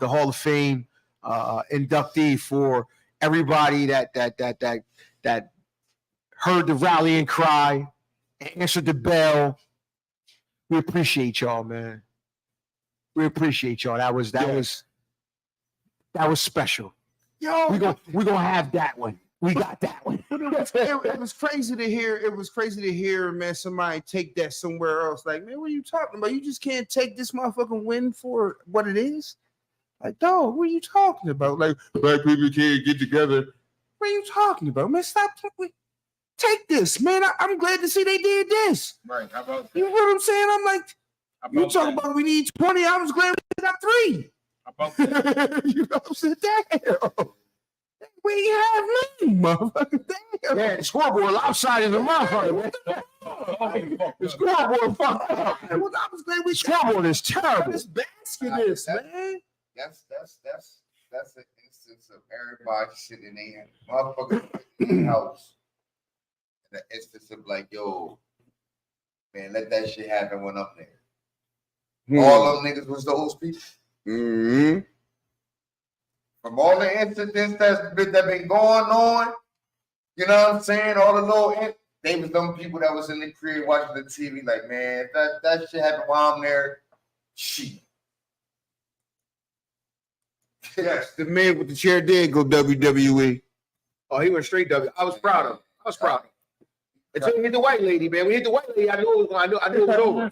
Hall of Fame inductee for everybody that heard the rallying cry, answered the bell. We appreciate y'all, man. We appreciate y'all. That was special. Yo, We're gonna have that one. We got that one. it was crazy to hear. It was crazy to hear, man, somebody take that somewhere else. Like, man, what are you talking about? You just can't take this motherfucking win for what it is. Like, dog, what are you talking about? Like, black people can't get together. What are you talking about, man? Stop. Take this, man. I'm glad to see they did this. Right. How about You know what I'm saying? I'm like, How you about talking that? about we need 20. I was glad we got 3. How about that? You know what I'm saying? Damn. We have me, motherfucker. Damn. Man, the scoreboard lopsided as a motherfucker, man. The scoreboard fucked up. I was glad we The scoreboard is terrible. this basket is, man. That's an instance of everybody sitting in motherfucker in the house. The instance of like, yo, man, let that shit happen when I'm there. All them niggas was those people. Mm-hmm. From all the incidents that been going on, you know what I'm saying? All the little, they was them people that was in the crib watching the TV. Like, man, that shit happened while I'm there. Shit. Yes, the man with the chair did go WWE. Oh, he went straight W. I was proud of him. Until we hit the white lady, man. We hit the white lady. I knew it was over.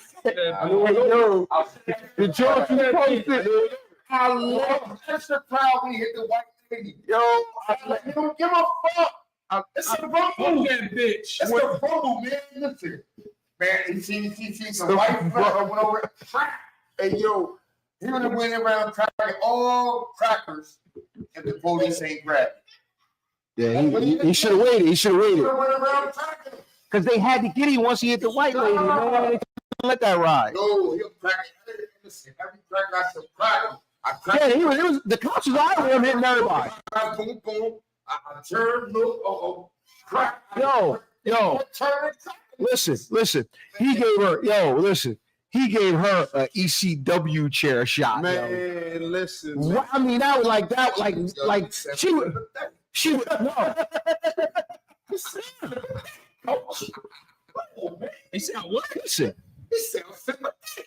The George posted. I love extra proud when he hit the white lady. Yo, I like, you don't give a fuck. It's a rumble. Fuck that bitch. It's a rumble, man. Listen, man. And see, the white fella went over. Hey, yo, he would have went around cracking all crackers if the police ain't grabbed. Yeah, he should have waited. He would have went around cracking. Because they had to get him once he hit the white lady. Man. They couldn't let that ride. No, he'll crack it. Listen, every crack I should crack. I crack. Yeah, it was the cops was out of him hitting everybody. Boom, boom. I turn, look, crack. Yo, Turn it, crack. listen. He gave her a ECW chair shot. man, Yo. listen. What- I mean, that was like she would no. He said what? Listen, He sounds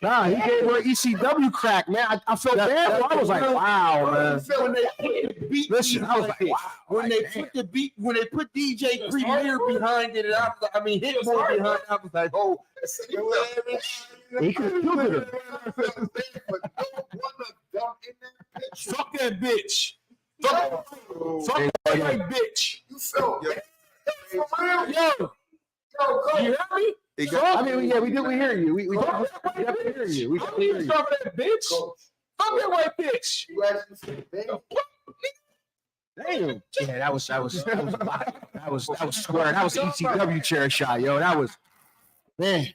nah, he gave her ECW crack, man. I felt bad. I was like, wow, man. When they put the beat, Listen, I was like, wow. when they put the beat, when they put DJ Premier behind it, and I was like, I mean, Hitmore behind it, I was like, oh, He could have killed her. Fuck that bitch. Fuck that white bitch. You so Yo. for real? Yo, You hear me? It got- I mean, yeah, we hear you. We definitely hear you. We definitely hear you. Fuck that bitch. Coach, Fuck that white bitch. you actually said, "Damn." Damn. Yeah, that was square. That was an ECW chair shot, yo. That was, man.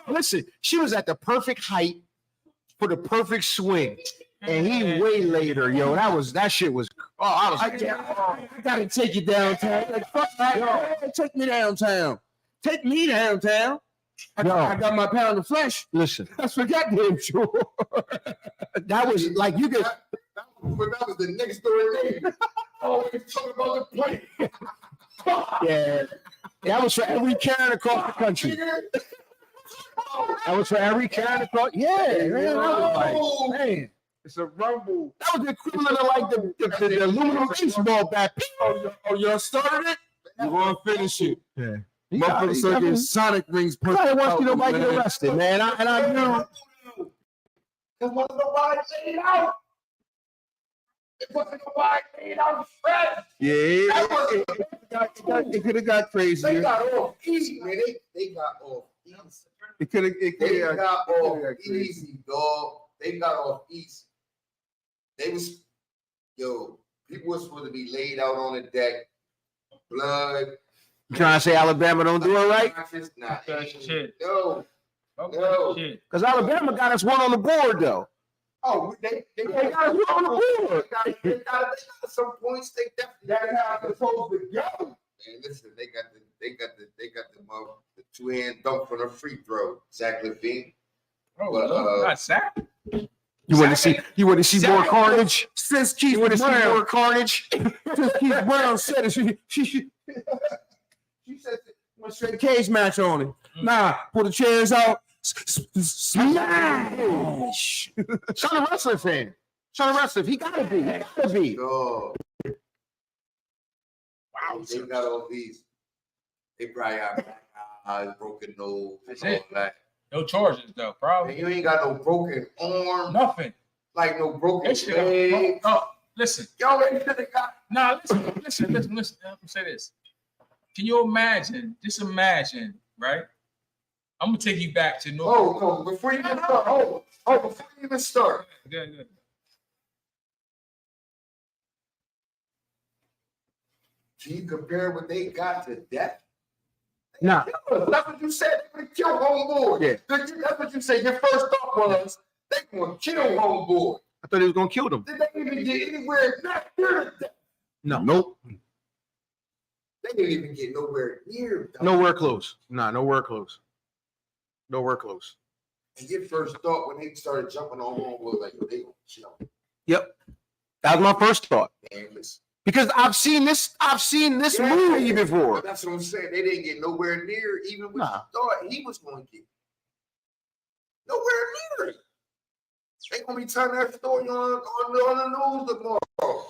Listen. She was at the perfect height for the perfect swing, and he way later, yo. That shit was. Oh, I gotta take you downtown. Like, fuck that, yo. Take me downtown. Take me downtown. I got my pound of flesh. Listen, that's for goddamn sure. That was like you could. That was the next door neighbor. Always talking about the plane. Yeah, that was for every Karen across the country. That was for every Karen across. Yeah, man. That was like, man. It's a rumble. That was the equivalent of like the aluminum baseball bat. Oh, y'all started it? We're gonna finish it. Yeah. Motherfucker circus Sonic rings. I didn't want to see nobody get arrested, man. And I knew. Because wasn't nobody laid out. It wasn't nobody laid out fresh. Yeah, it could have got crazy. They got off easy, man. They got off easy. It could have. They got off easy, dog. They got off easy. They was, people were supposed to be laid out on the deck. Blood. You trying to say Alabama don't do it right? Nah, Shit. no. Shit. Because Alabama got us one on the board, though. Oh, they got us one on the board. They got some points. They definitely got how it's supposed to go. Man, listen, they got the two-hand dunk from the free throw. Zach LaVine. Oh, not Zach. You want to see more carnage? Since Keith You want to see Brown, more carnage? since Keith Brown said it, she said went straight cage match on it. Nah, pull the chairs out. Smash. Son a wrestling fan. Son a wrestler. He gotta be. Wow. They got all these. They probably got black eyes, broken nose, That's and all it. that. No charges though, And probably. you ain't got no broken arm, Nothing. like no broken They should leg. have. Listen. Y'all ain't should have got. Nah, listen. Let me say this. Can you imagine? Just imagine, right? I'm gonna take you back to North. Oh, no, before you even start. Before you even start. Good. Can you compare what they got to death? Nah. That's what you said. They would kill homeboy. Yeah. That's what you said. Your first thought was they gonna kill homeboy. I thought he was gonna kill them. Did they even get anywhere near death? No. Nope. They didn't even get nowhere near death. Nowhere close. Nah, nowhere close. Nowhere close. And your first thought when they started jumping on homeboy, like, yo, they gonna kill him. Yep. That was my first thought. Man, listen. Because I've seen this movie before. That's what I'm saying. They didn't get nowhere near even what Nah. you thought he was going to get. Nowhere near it. They gonna be telling that story on the news tomorrow.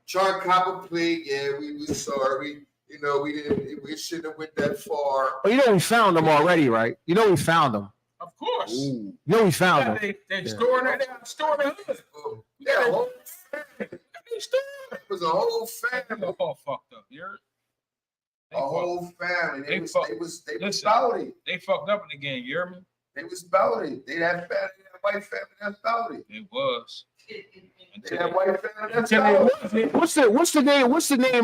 Trying to cop a plea. Yeah, we sorry. We shouldn't have went that far. But you know we found them already, right? You know we found them. Of course. You know we found them. They storing it. They storing it. Yeah, They it was a whole family. all fucked up. You heard? A whole family. They was Listen. about it. They fucked up in the game. You hear me? They was about it. They had family, white family that's about it. It was. They had white family that's Until about it it. wasn't. What's the name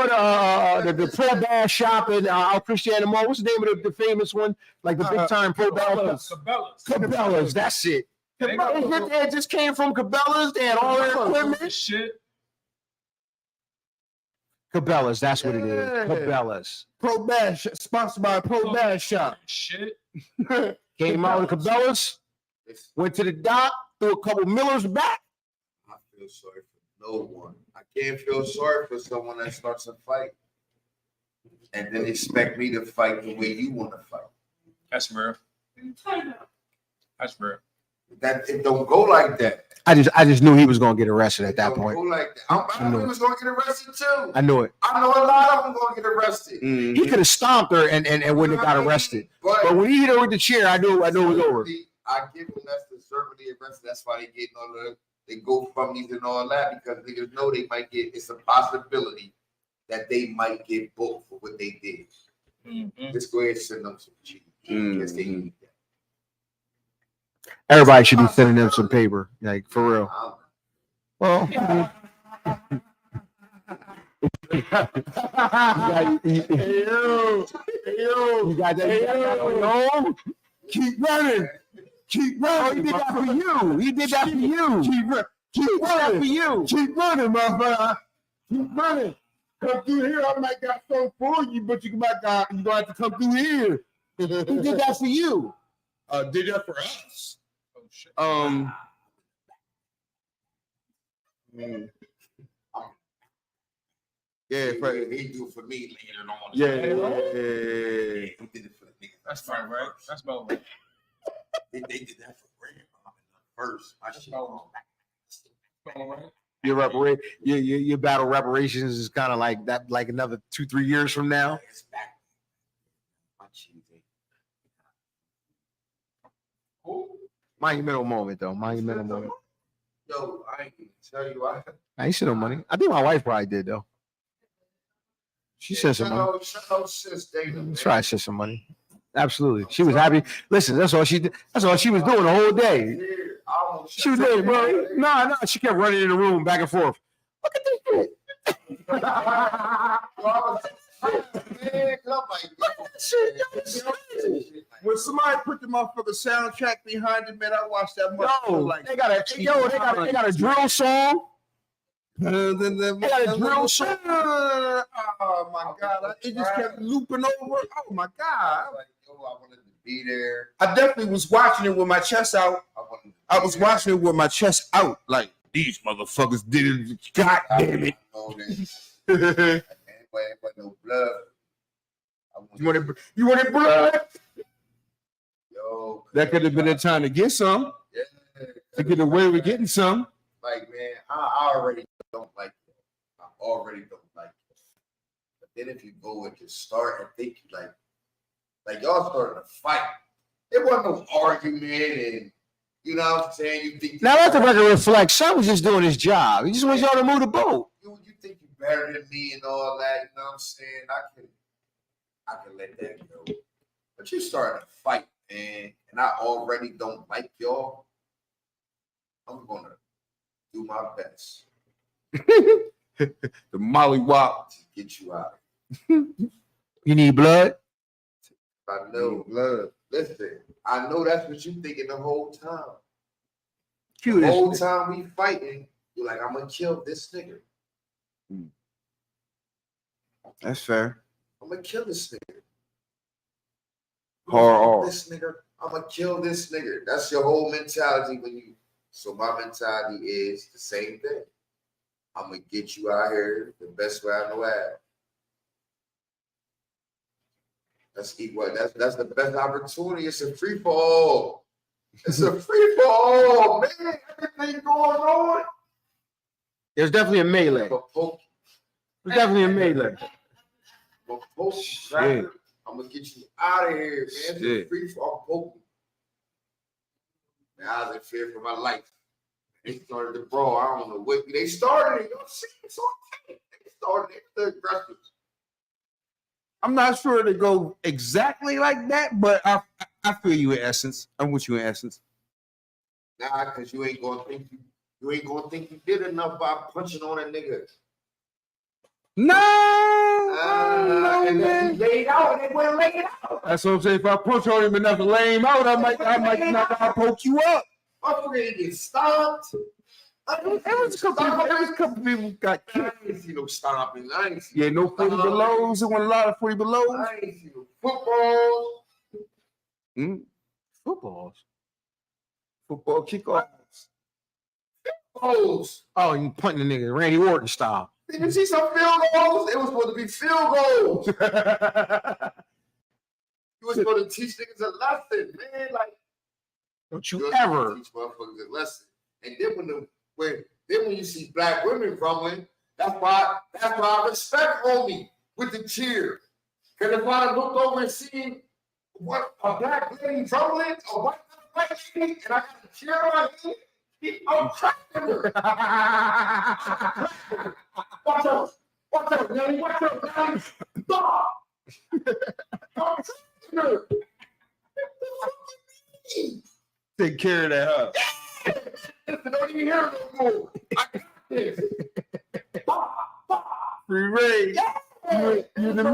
of the pro bass shop in Christiana Mall? What's the name of the famous one? Like the big time pro bass? Cabela's. That's it. They got- It just came from Cabela's. They had all their equipment. Shit. Cabela's. That's what it is. Yeah. Cabela's. Pro Bash, sponsored by Pro Bash Shop. Shit. Came out with Cabela's. Went to the dock. Threw a couple Millers back. I feel sorry for no one. I can't feel sorry for someone that starts a fight and then expect me to fight the way you want to fight. That's real. That's real. That it don't go like that. I just knew he was gonna get arrested at that Don't point. go like that. I knew he was gonna get arrested too. I knew it. I know a lot of them gonna get arrested. He could have stomped her and wouldn't have got arrested. But when he hit her with the chair, I knew it was over. I give them that's deservedly arrested. That's why they getting all they go from these and all that because niggas know they might get. It's a possibility that they might get booked for what they did. Mhm. Just go ahead and send them some cheese. Because they need that. Everybody should be sending them some paper, like for real. Well, you got that. Keep running. Keep running. Oh, he did that for you. He did that for you. Keep running. For you. Keep running, motherfucker. Keep running. Come through here. I might got something for you, but you gonna have to come through here. He did that for you. Did that for us. Oh, shit. Yeah, He do it for me later on. yeah. He did it for the niggas. That's fine, right? That's about right. They did that for Red first. My shit. Your battle reparations is kind of like that, like another 2-3 years from now. It's back. My cheese ain't. Monumental moment, though. Monumental moment. Yo, I ain't gonna tell you. I ain't seen no money. I think my wife probably did, though. She sent some money. Shout out sis Dana. man. That's right, sent some money. Absolutely. She was happy. Listen, that's all she did. That's all she was doing the whole day. She was doing, bro. No, she kept running in the room back and forth. Look at this shit. When somebody put the motherfucking soundtrack behind it, man, I watched that motherfucker like They got a drill song. They got a drill song. Oh my god! It just kept looping over. Oh my god! Like, yo, I wanted to be there. I definitely was watching it with my chest out. I was watching it with my chest out. Like these motherfuckers did it. God damn it! Anyway, but no blood. You wanted blood? Yo, That could have been the time to get some. Yeah. To get away with getting some. Like, man, I already don't like it. I already don't like it. But then if you go and just start and think like y'all started a fight. It wasn't no argument and you know what I'm saying? You think Now let the record reflect. Son was just doing his job. He just wants y'all to move the boat. you think you better than me and all that, you know what I'm saying? I can let that go. But you started a fight, man, and I already don't like y'all. I'm gonna do my best The mollywop. to get you out. You need blood? I know. Listen, I know that's what you thinking the whole time. The whole time we fighting, you're like, I'm gonna kill this nigga. That's fair. I'm gonna kill this nigga. Hard. This nigga. I'm gonna kill this nigga. That's your whole mentality when you. So my mentality is the same thing. I'm gonna get you out here the best way I know how. That's equal. That's the best opportunity. It's a free for all. It's a free for all, man. Everything going on. There's definitely a melee. There's definitely a melee. Shit. I'm gonna get you out of here, man. It's a Shit. free for all poking. Man, I was in fear for my life. They started to brawl. I don't know what they started. You know, it's on tape. They started. They were aggressive. I'm not sure to go exactly like that, but I feel you in essence. I'm with you in essence. Nah, because you ain't gonna think you did enough by punching on a nigga. No, And then man. he laid out, and they wouldn't lay it out. That's what I'm saying. If I punch on him enough to lay him out, I might not poke you up. Motherfucker didn't get stomped. It was a couple people got I kicked. ain't see no stomping. I ain't see Yeah, no 40 belows. It wasn't a lot of 40 belows. I ain't see no footballs. Football kickoff. Goals. Oh, you punting the nigga Randy Orton style. Did you see some field goals? It was supposed to be field goals. You was supposed to teach niggas a lesson, man. Like, Don't you you was ever. supposed to teach motherfuckers a lesson. And then when you see black women rumbling, that's why I respect homie with the cheer. Because if I looked over and seen what a black lady rumbling, a white lady, and I got the cheer on me, I'm cracking her. Watch out, Nelly, watch out, Nelly. Stop. I'm cracking her. Take care of that, huh? Don't even hear no more. I got Free range. You the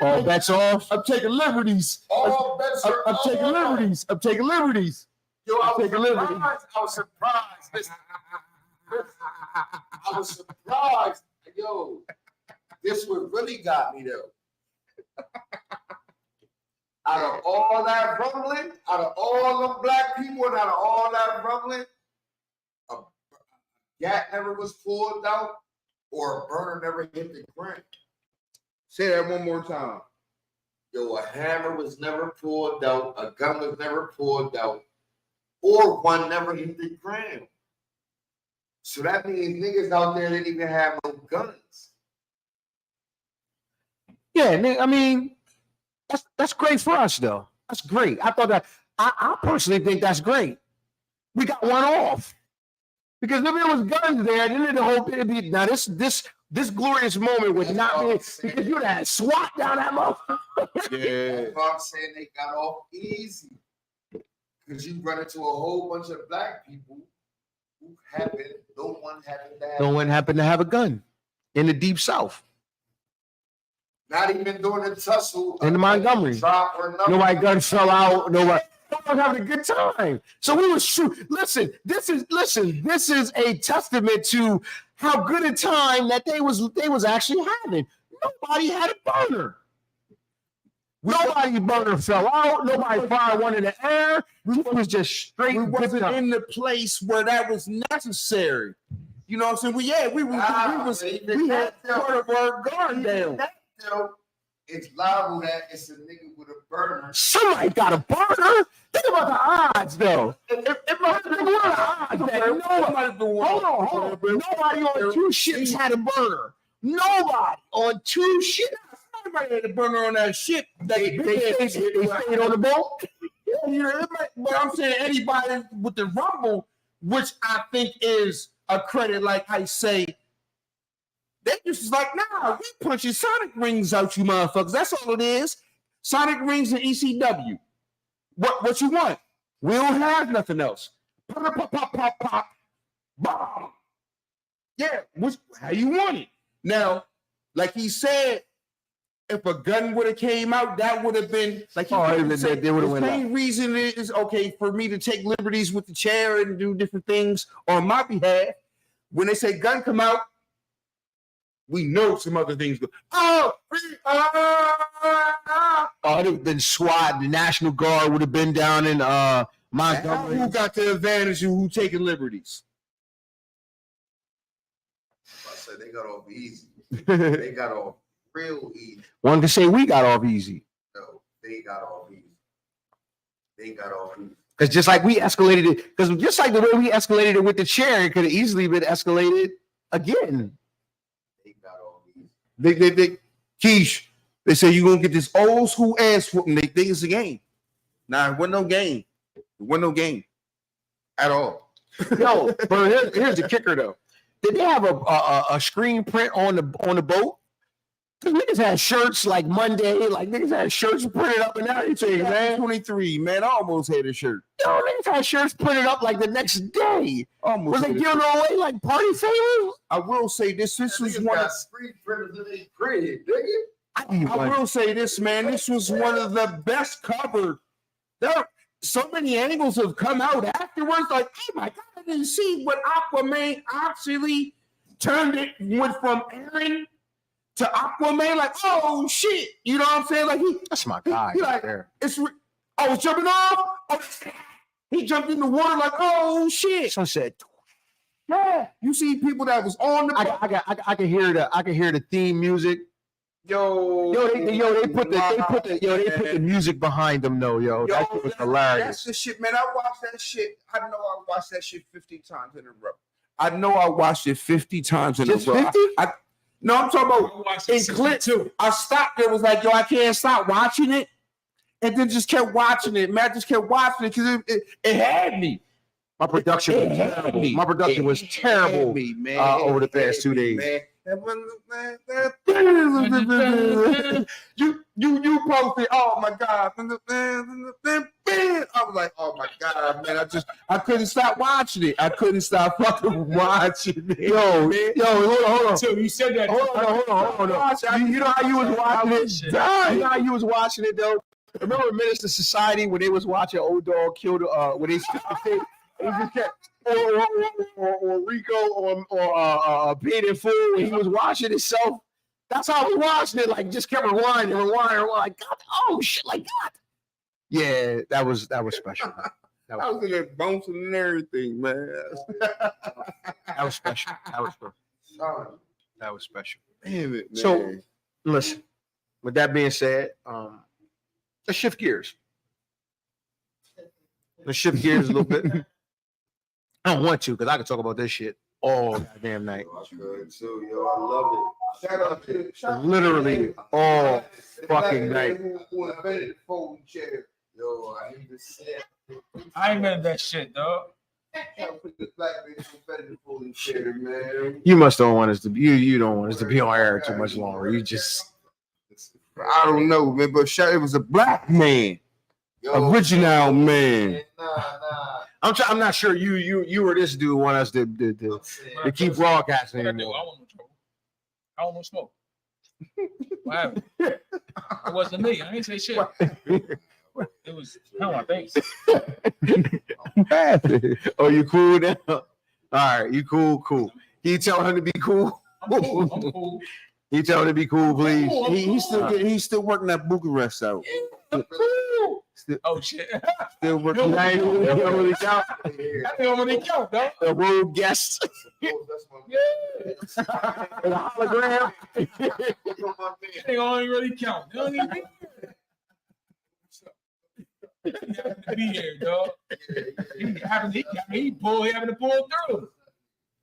All bets off. I'm taking liberties. All bets are I'm taking off. liberties. I'm taking liberties. Yo, I was Take a liberty. surprised. I was surprised. Listen, I was surprised. Yo, this what really got me though. Out of all that rumbling, out of all the black people, and out of all that rumbling, a gat never was pulled out, or a burner never hit the ground. Say that one more time. Yo, a hammer was never pulled out, a gun was never pulled out, or one never hit the ground. So that means niggas out there didn't even have no guns. Yeah, I mean, that's great for us though. That's great. I thought that I personally think that's great. We got one off. Because if there was guns there, then the whole it'd be now this glorious moment would not be because you'd have SWAT down that motherfucker. Yeah. That's why I'm saying they got off easy. Because you run into a whole bunch of black people who no one happened to have, No one happened to have a gun in the deep south. not even during the tussle In the Montgomery. drop or nothing. Nobody gun fell out. Nobody was having a good time. So we was true. Listen, this is a testament to how good a time that they was actually having. Nobody had a burner. Nobody's burner fell out. Nobody fired one in the air. It was just straight. We good wasn't time. in the place where that was necessary. You know what I'm saying? We had part of our guard down. It's liable that it's a nigga with a burner. Somebody got a burner. Think about the odds, though. If what are the odds that nobody on two ships had a burner. Nobody on two ships. Everybody had a burner on that ship. They stayed on the boat. But I'm saying anybody with the rumble, which I think is a credit, like I say, they just like, nah, we punching Sonic rings out, you motherfuckers. That's all it is. Sonic rings and ECW. What you want? We don't have nothing else. Pop, pop, pop, pop, pop. Bomb. Yeah, how you want it. Now, like he said, if a gun would have came out, that would have been like they would have the went main reason is okay for me to take liberties with the chair and do different things on my behalf. When they say gun come out, we know some other things go. It would have been SWAT. The National Guard would have been down in Montgomery. Who got the advantage of who taking liberties? I said they got off easy. They got off real easy. One could say we got off easy. No, they got off easy. They got off easy. Because just like we escalated it, because just like the way we escalated it with the chair, it could have easily been escalated again. They got off easy. They Keish, they say you're gonna get this old school ass whooping. They think it's a game. Nah, it wasn't no game. It wasn't no game at all. Yo, but here's the kicker though. Did they have a screen print on the boat? Because niggas had shirts like Monday, like niggas had shirts printed up and everything, man. 23, man. I almost had a shirt. Yo, niggas had shirts printed up like the next day. Almost. Was they had a giving shirt. away like party favors? I will say this. This was Niggas one. got screen printers in their crib, nigga. I will say this, man. This was one of the best covered. There are so many angles have come out afterwards. Like, oh my God, I didn't see what Aquaman actually turned it, went from Aaron to Aquaman. Like, oh shit. You know what I'm saying? Like, That's my guy he right like, there. I was jumping off. Oh, he jumped in the water like, oh shit. Sunset. Yeah. You see people that was on the I can hear the theme music. They put the music behind them though, yo. That shit was hilarious. That's the shit, man. I watched that shit. I know I watched that shit 50 times in a row. I know I watched it 50 times in Just a row. 50? No, I'm talking about in clips. I stopped there, was like, yo, I can't stop watching it. And then just kept watching it. Man, I just kept watching it because it had me. My production was terrible. My production was terrible over the past 2 days. You posted, oh my God. I was like, oh my God, man. I couldn't stop watching it. I couldn't stop fucking watching it. Yo, hold on. So you said that. Hold on. You know how you was watching it? You know how you was watching it though? Remember Minister Society when they was watching Old Dog kill the when they just kept or Rico or Paid in Full when he was watching himself. That's how I was watching it. Like just kept rewinding. Like God, oh shit, like God. Yeah, that was special. I was in there bouncing and everything, man. That was special. That was special. Damn it, man. So listen, with that being said, let's shift gears. Let's shift gears a little bit. I don't want to because I can talk about this shit all goddamn night. Good too, yo. I love it. Shout out to Literally all fucking night. who invented the folding chair. Yo, I need to say I ain't meant that shit, dog. the black man who invented the folding chair, man. You must don't want us to be you don't want us to be on air too much longer. You just I don't know, man, but it was a black man, Yo, original man. Nah. I'm not sure you or this dude want us to I'm saying, keep broadcasting What I do? anymore. I want no trouble. I want no smoke. What happened? It wasn't me. I ain't say shit. It was him, I think. Oh, you cool now? All right, you cool. Can you tell him to be cool? I'm cool. Can you tell him to be cool, please? He's still working that Bucharest out. Oh shit. Still working. I ain't really count. I didn't really count, dog. A rude guest. that's my With a hologram. They don't even really count. They don't even be here, dog. He having to pull through.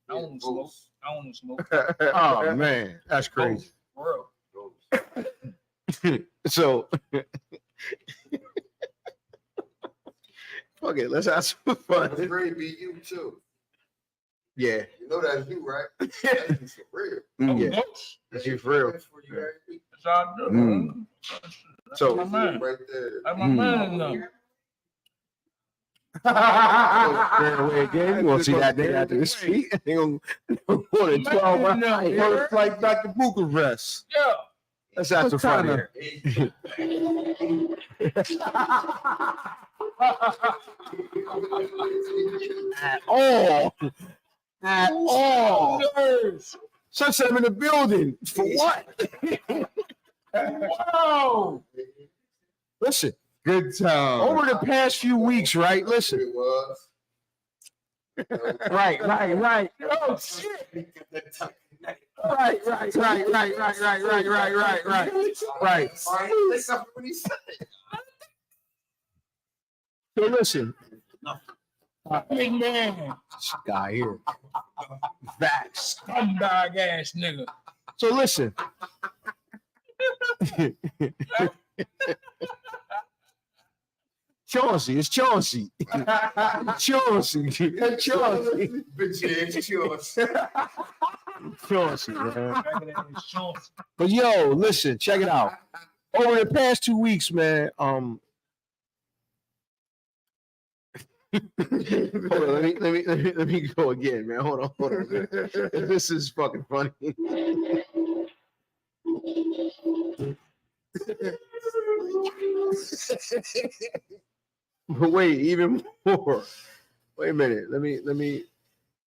I don't smoke. I don't smoke. Oh man, that's crazy. For real. So fuck it, let's have some fun. That's great, be you too. Yeah, You know that's you, right? That's for real. Oh, yeah, no. that's you for real. That's for you, right? That's all I do. Mm. So my man. Right there. That's my man, though. again, you want to see that day after this feet? They gonna more than 12 Man, no, rounds. yeah. First flight back to Bucharest. Yeah. Let's have some fun here. At all. Sunset, I'm in the building. For what? Wow. Listen, Good time. over the past few weeks, right? Listen. It was. Right. Oh shit. Right. That's not what he said. So listen, Big man. this guy here. Facts. Scumbag ass nigga. So listen. Chauncey, it's Chauncey. Chauncey. Bitch, yours. Chauncey, man. But yo, listen, check it out. Over the past 2 weeks, man, hold on, let me go again, man. Hold on. This is fucking funny. But wait, even more. Wait a minute. Let me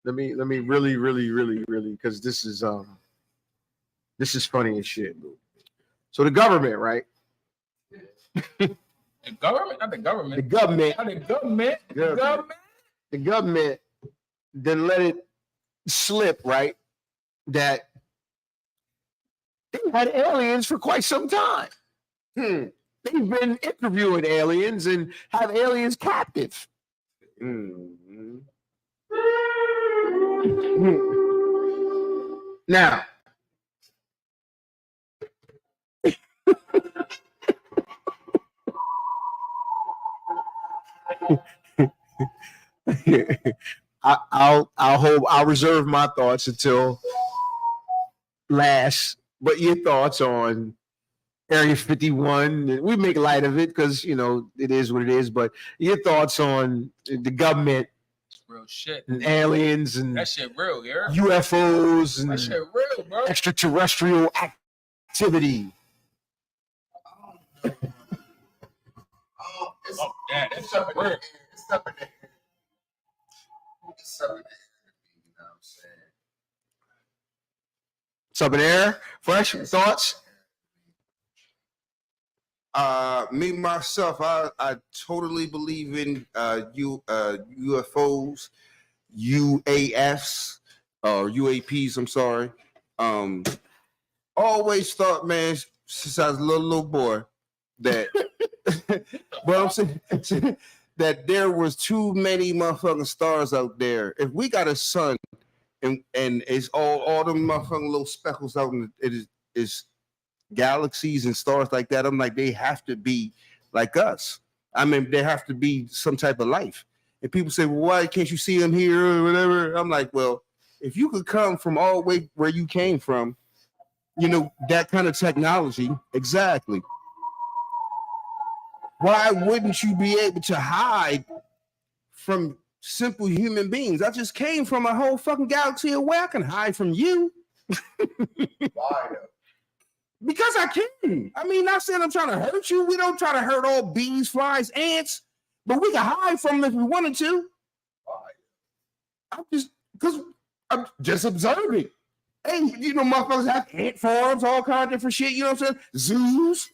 really, because this is funny as shit. So the government, right? The government? Not the government. The government. Not the government. The Government. government. The government then let it slip, right? That they had aliens for quite some time. They've been interviewing aliens and have aliens captive. Now, I'll reserve my thoughts until last. But your thoughts on Area 51. We make light of it because you know it is what it is. But your thoughts on the government It's real shit. and aliens and That shit real, yeah. UFOs That and shit real, bro. extraterrestrial activity? It's, Oh, yeah, that it's shit up in the real. air. It's up in the air. It's up in the air. You know what I'm saying? What's up in the air? Fresh thoughts? Me myself, I totally believe in UFOs, UAFs, or UAPs. I'm sorry. Always thought, man, since I was a little boy, that, but I'm saying that there was too many motherfucking stars out there. If we got a sun, and it's all them motherfucking little speckles out, and it is galaxies and stars like that. I'm like, they have to be like us. I mean, there have to be some type of life. And people say, well, why can't you see them here or whatever? I'm like, well, if you could come from all the way where you came from, you know, that kind of technology, exactly. Why wouldn't you be able to hide from simple human beings? I just came from a whole fucking galaxy away. I can hide from you. Why though? Because I can. I mean, not saying I'm trying to hurt you. We don't try to hurt all bees, flies, ants, but we can hide from them if we wanted to. I'm just observing. Hey, you know, motherfuckers have ant farms, all kinds of different shit. You know what I'm saying? Zoos.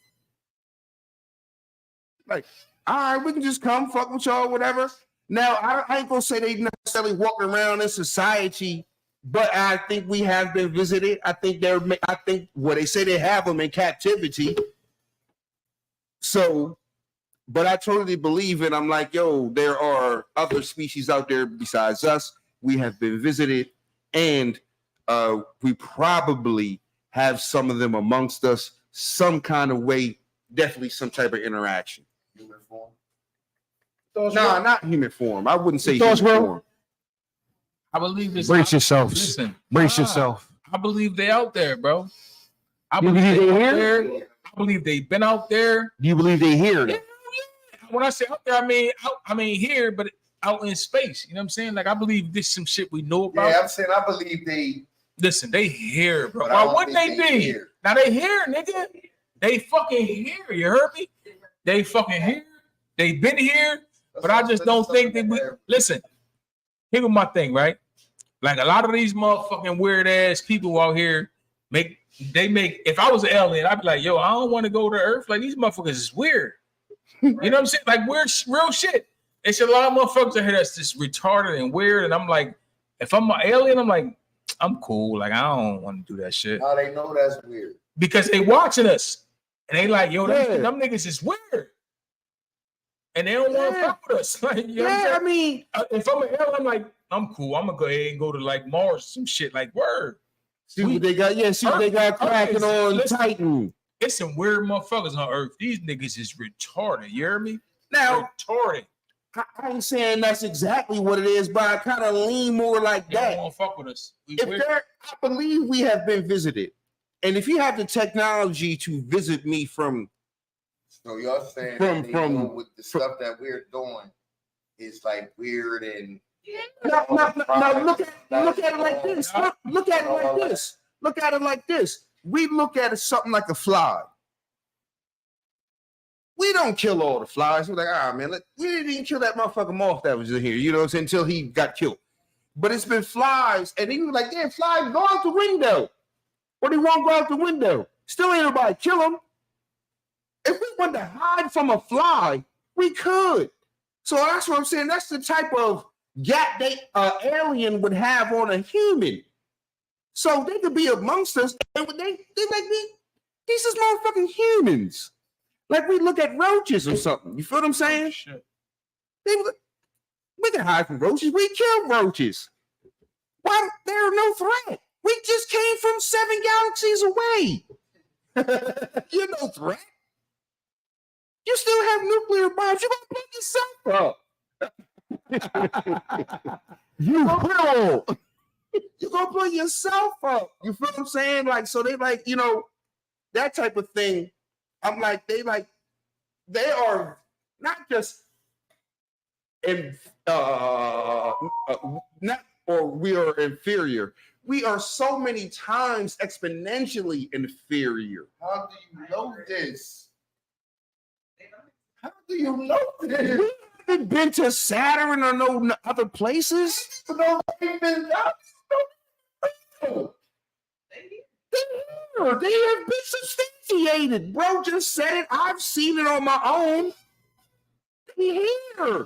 Like, all right, we can just come fuck with y'all, whatever. Now, I ain't gonna say they necessarily walk around in society. But I think we have been visited. I think they say they have them in captivity. So, but I totally believe it. I'm like, yo, there are other species out there besides us. We have been visited, and we probably have some of them amongst us, some kind of way, definitely some type of interaction. Human form. No, not human form. I wouldn't say Thoughts, human bro? form. I believe this. Brace yourself. Listen, Brace nah, yourself. I believe they out there, bro. I You believe believe they they out here? there. I believe they've been out there. Do you believe they hear Yeah, it? yeah. When I say out there, I mean here, but out in space. You know what I'm saying? Like I believe this some shit we know about. Yeah, I'm saying I believe they. Listen, they here, bro. But I Why don't wouldn't think they they be? here. Now they here, nigga. They fucking here. You heard me? They fucking here. They been here, but I just don't think that we listen. Here was my thing, right? Like a lot of these motherfucking weird ass people out here make. If I was an alien, I'd be like, yo, I don't want to go to Earth. Like these motherfuckers is weird. You know what I'm saying? Like weird, real shit. It's a lot of motherfuckers out here that's just retarded and weird. And I'm like, if I'm an alien, I'm like, I'm cool. Like I don't want to do that shit How they know that's weird? because they watching us and they like, yo, Yeah. them niggas is weird. And they don't want to Yeah. fuck with us. Like, you know what I'm Yeah, saying? I mean, If I'm an alien, I'm like, I'm cool. I'm gonna go ahead and go to like Mars, some shit like word. see what they got. Yeah, see what they got cracking on Listen. Titan. It's some weird motherfuckers on Earth. These niggas is retarded. You hear me? Now, Retarded. I ain't saying that's exactly what it is, but I kind of lean more like They don't that. want to fuck with us. We If weird. I believe we have been visited, and if you have the technology to visit me from, So y'all saying From- that they from- know with the stuff that we're doing is like weird and no, look at it like this. Look at it like this. Look at it like this. We look at it something like a fly. We don't kill all the flies. We're like, man, we didn't even kill that motherfucking moth that was in here, you know what I'm saying, until he got killed. But it's been flies, and he was like, yeah, flies, go out the window. Or they won't go out the window. Still ain't nobody kill them. If we wanted to hide from a fly, we could. So that's what I'm saying. That's the type of gap alien would have on a human. So they could be amongst us, and they like these is motherfucking humans. Like we look at roaches or something. You feel what I'm saying? Shit. We can hide from roaches. We kill roaches. Why? They're no threat. We just came from 7 galaxies away. You're no threat. You still have nuclear bombs. You're gonna blow yourself up. You will. You're gonna blow yourself up. You feel what I'm saying? Like, so they like, you know, that type of thing. I'm like, they are not just in not or we are inferior. We are so many times exponentially inferior. How do you know this? How do you know this? We haven't been to Saturn or no other places. No, they've been out. They have been substantiated. Bro just said it. I've seen it on my own. They here.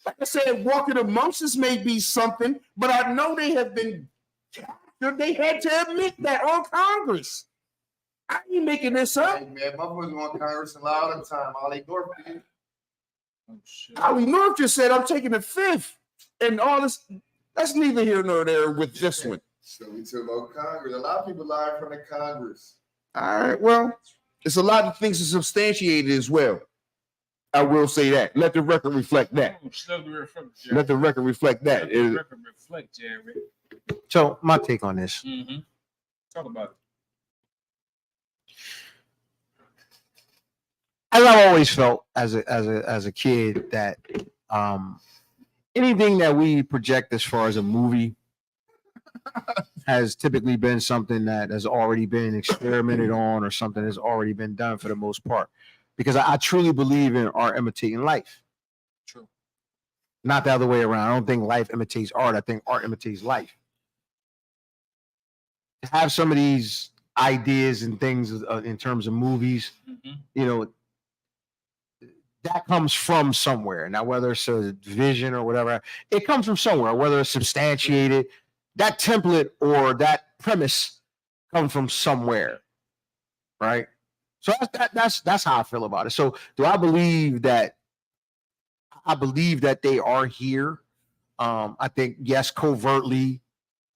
Like I said, walking amongst us may be something, but I know they have been captured. They had to admit that on Congress. I ain't making this up. Hey, man, my boys on Congress a lot of the time. All they North did. Oh, shit. Ali North just said, I'm taking the fifth. And all this, that's neither here nor there with this one. So we talk about Congress. A lot of people lie from the Congress. All right, well, it's a lot of things to substantiate it as well. I will say that. Let the record reflect that. Oh, let the record reflect, Jared. Let the record reflect that. Let the record reflect, Jared. So my take on this. Mm-hmm. Talk about it. As I've always felt as a kid that anything that we project as far as a movie has typically been something that has already been experimented on or something that's already been done for the most part. Because I truly believe in art imitating life. True. Not the other way around. I don't think life imitates art. I think art imitates life. To have some of these ideas and things in terms of movies, Mm-hmm. you know, that comes from somewhere. Now, whether it's a vision or whatever, it comes from somewhere, whether it's substantiated, that template or that premise comes from somewhere, right? So that's how I feel about it. So do I believe that? I believe that they are here. I think yes, covertly.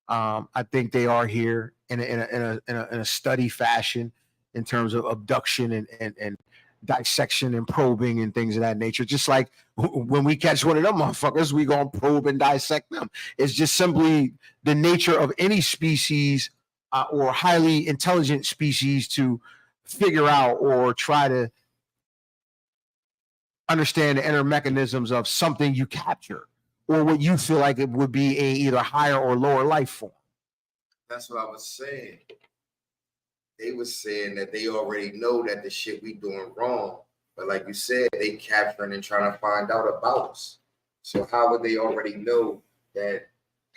I think they are here in a study fashion in terms of abduction and dissection and probing and things of that nature. Just like when we catch one of them motherfuckers, we gonna probe and dissect them. It's just simply the nature of any species or highly intelligent species to figure out or try to understand the inner mechanisms of something you capture or what you feel like it would be a either higher or lower life form. That's what I was saying. They was saying that they already know that the shit we doing wrong. But like you said, they capturing and trying to find out about us. So how would they already know that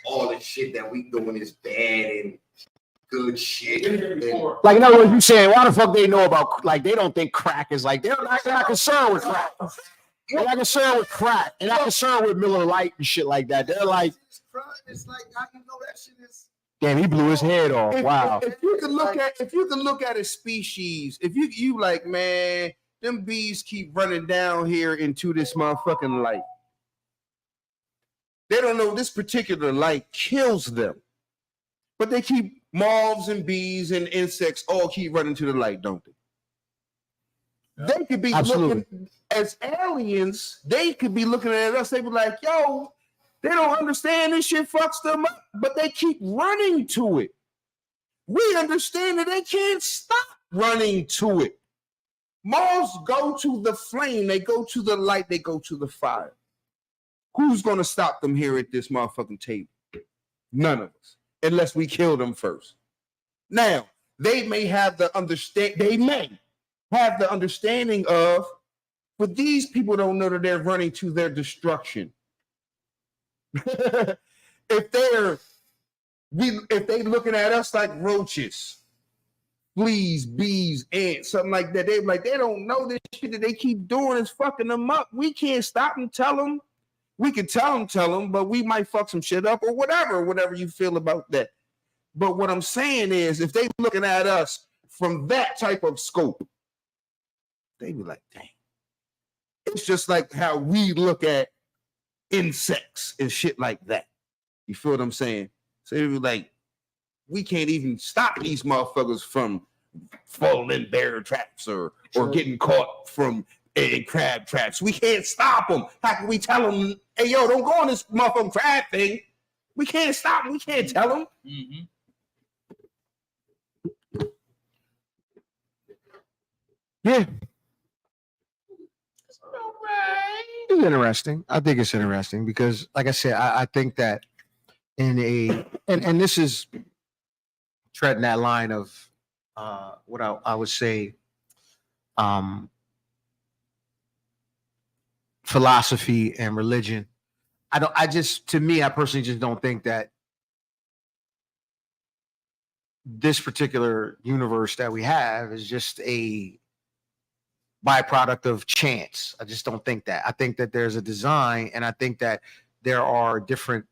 all the shit that we doing is bad and good shit? And Like, in other words, you saying, why the fuck they know about, like, they don't think crack is like, they're not concerned with crack. They're not concerned with crack. They're not concerned with Miller Lite and shit like that. They're like, it's like how you know that shit is. damn, he blew his head off. If- Wow. If you can look at a species, if you like, man, them bees keep running down here into this motherfucking light. They don't know this particular light kills them, but they keep moths and bees and insects all keep running to the light, don't they? Yeah. They could be Absolutely. looking as aliens. They could be looking at us. They be like, yo. They don't understand this shit fucks them up, but they keep running to it. We understand that they can't stop running to it. Moths go to the flame, they go to the light, they go to the fire. Who's gonna stop them here at this motherfucking table? None of us, unless we kill them first. Now, they may have the understanding of, but these people don't know that they're running to their destruction. if they looking at us like roaches, fleas, bees, ants, something like that, they don't know this shit that they keep doing is fucking them up. We can't stop them, tell them. We can tell them, but we might fuck some shit up or whatever you feel about that. But what I'm saying is, if they looking at us from that type of scope, they be like, dang. It's just like how we look at insects and shit like that. You feel what I'm saying? So they be like, we can't even stop these motherfuckers from falling in bear traps or getting caught from crab traps. We can't stop them. How can we tell them, hey, yo, don't go on this motherfucking crab thing? We can't stop them. We can't tell them. Mm-hmm. Yeah. It's interesting. I think it's interesting because, like I said, I think that in a and this is treading that line of what I would say philosophy and religion. To me, I personally just don't think that this particular universe that we have is just a byproduct of chance. I just don't think that. I think that there's a design, and I think that there are different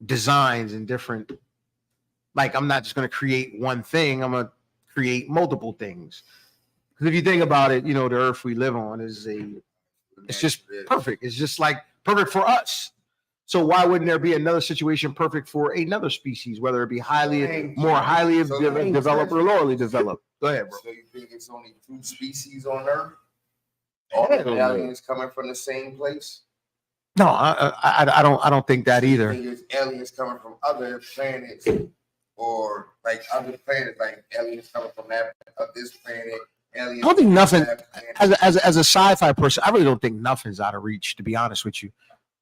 designs and different, like, I'm not just going to create one thing, I'm going to create multiple things. Because if you think about it, the earth we live on it's just perfect. It's just like perfect for us. So why wouldn't there be another situation perfect for another species, whether it be more highly developed or lowly developed? Go ahead, bro. So you think it's only 2 species on Earth? All the aliens coming from the same place? No, I don't think that either. You think it's aliens coming from other planets, or like other planets, like aliens coming from this planet? Aliens I don't think nothing. from that planet? As a sci-fi person, I really don't think nothing's out of reach, to be honest with you.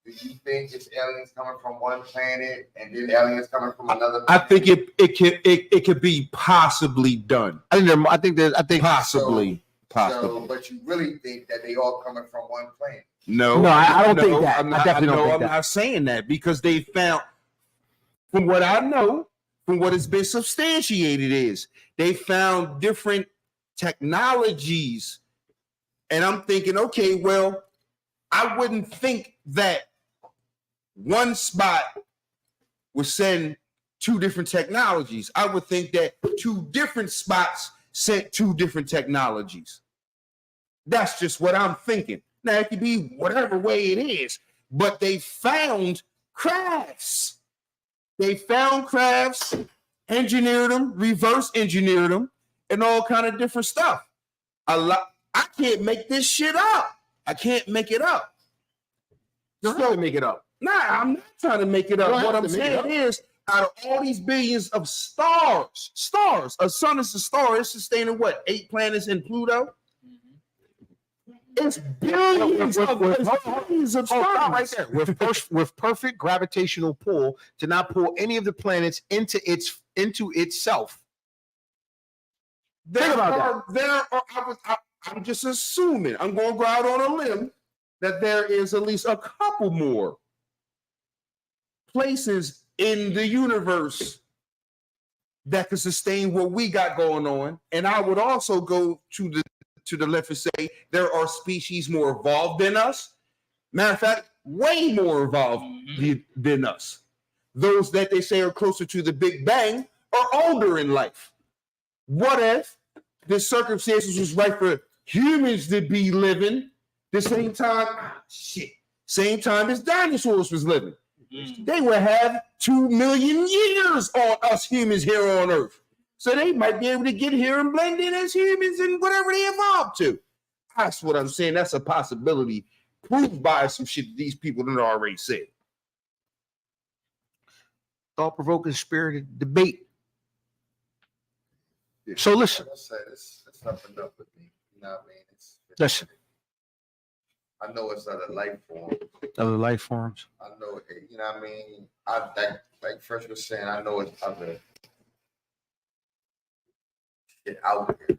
Do you think it's aliens coming from one planet and then aliens coming from another I planet? think it could be possibly done. I think Possibly. So, but you really think that they all coming from one planet? No, I don't think that. I'm I not, definitely don't think I'm that. not saying that because they found, from what I know, from what has been substantiated, is they found different technologies, and I'm thinking, okay, well, I wouldn't think that one spot would send 2 different technologies. I would think that 2 different spots sent 2 different technologies. That's just what I'm thinking. Now, it could be whatever way it is, but they found crafts. They found crafts, engineered them, reverse engineered them, and all kind of different stuff. I can't make this shit up. I can't make it up. You don't have to make it up. Nah, I'm not trying to make it up. What I'm saying is, out of all these billions of stars, a sun is a star. It's sustaining what, 8 planets in Pluto? It's billions of stars right there. With perfect gravitational pull to not pull any of the planets into itself. I'm just assuming, I'm going to go out on a limb, that there is at least a couple more places in the universe that could sustain what we got going on. And I would also go to the left and say there are species more evolved than us. Matter of fact, way more evolved than us. Those that they say are closer to the Big Bang are older in life. What if the circumstances was right for humans to be living the same time? Same time as dinosaurs was living. They would have 2 million years on us humans here on Earth. So they might be able to get here and blend in as humans and whatever they evolved to. That's what I'm saying. That's a possibility proved by some shit that these people done already said. Thought-provoking, spirited debate. Yeah. So listen. Like I said, it's nothing up with me. You know what I mean? Listen. I know it's not a life form. Other life forms. I know it, you know what I mean? Like Fresh was saying, I know it's other shit out there.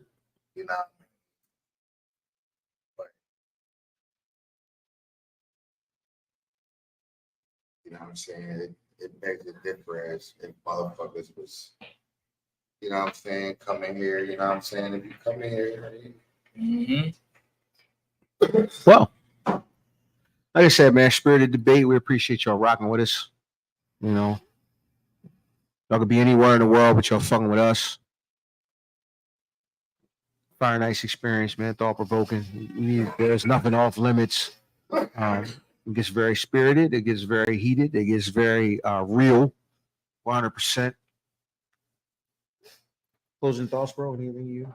You know what I mean? But you know what I'm saying? It begs to differ as if motherfuckers was, you know what I'm saying, coming here, you know what I'm saying? If you come in here, Well, like I said, man, spirited debate. We appreciate y'all rocking with us. Y'all could be anywhere in the world, but y'all fucking with us. Fire Nice experience, man. Thought provoking. There's nothing off limits. It gets very spirited. It gets very heated. It gets very real. 100%. Closing thoughts, bro. Anything you?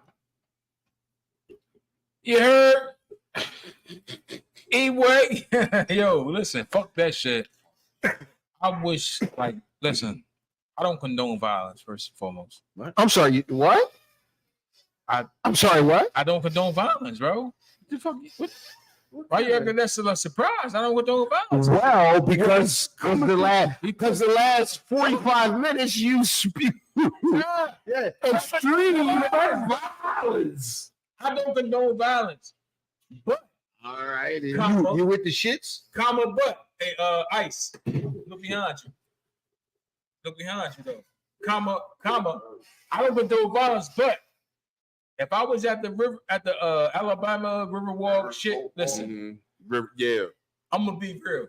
You heard? Anyway, yo, listen, fuck that shit. I wish, listen, I don't condone violence, first and foremost. I'm sorry. What? I'm sorry, what? I don't condone violence, bro. The fuck? Why you acting that's a surprise? I don't condone violence. Well, because the last 45 minutes you speak extreme violence. I don't condone violence. But All right. Comma. You with the shits? comma, but hey, Ice, look behind you. Look behind you though. Comma. I don't condone violence, but if I was at the river at the Alabama Riverwalk shit, listen, Yeah. I'm gonna be real.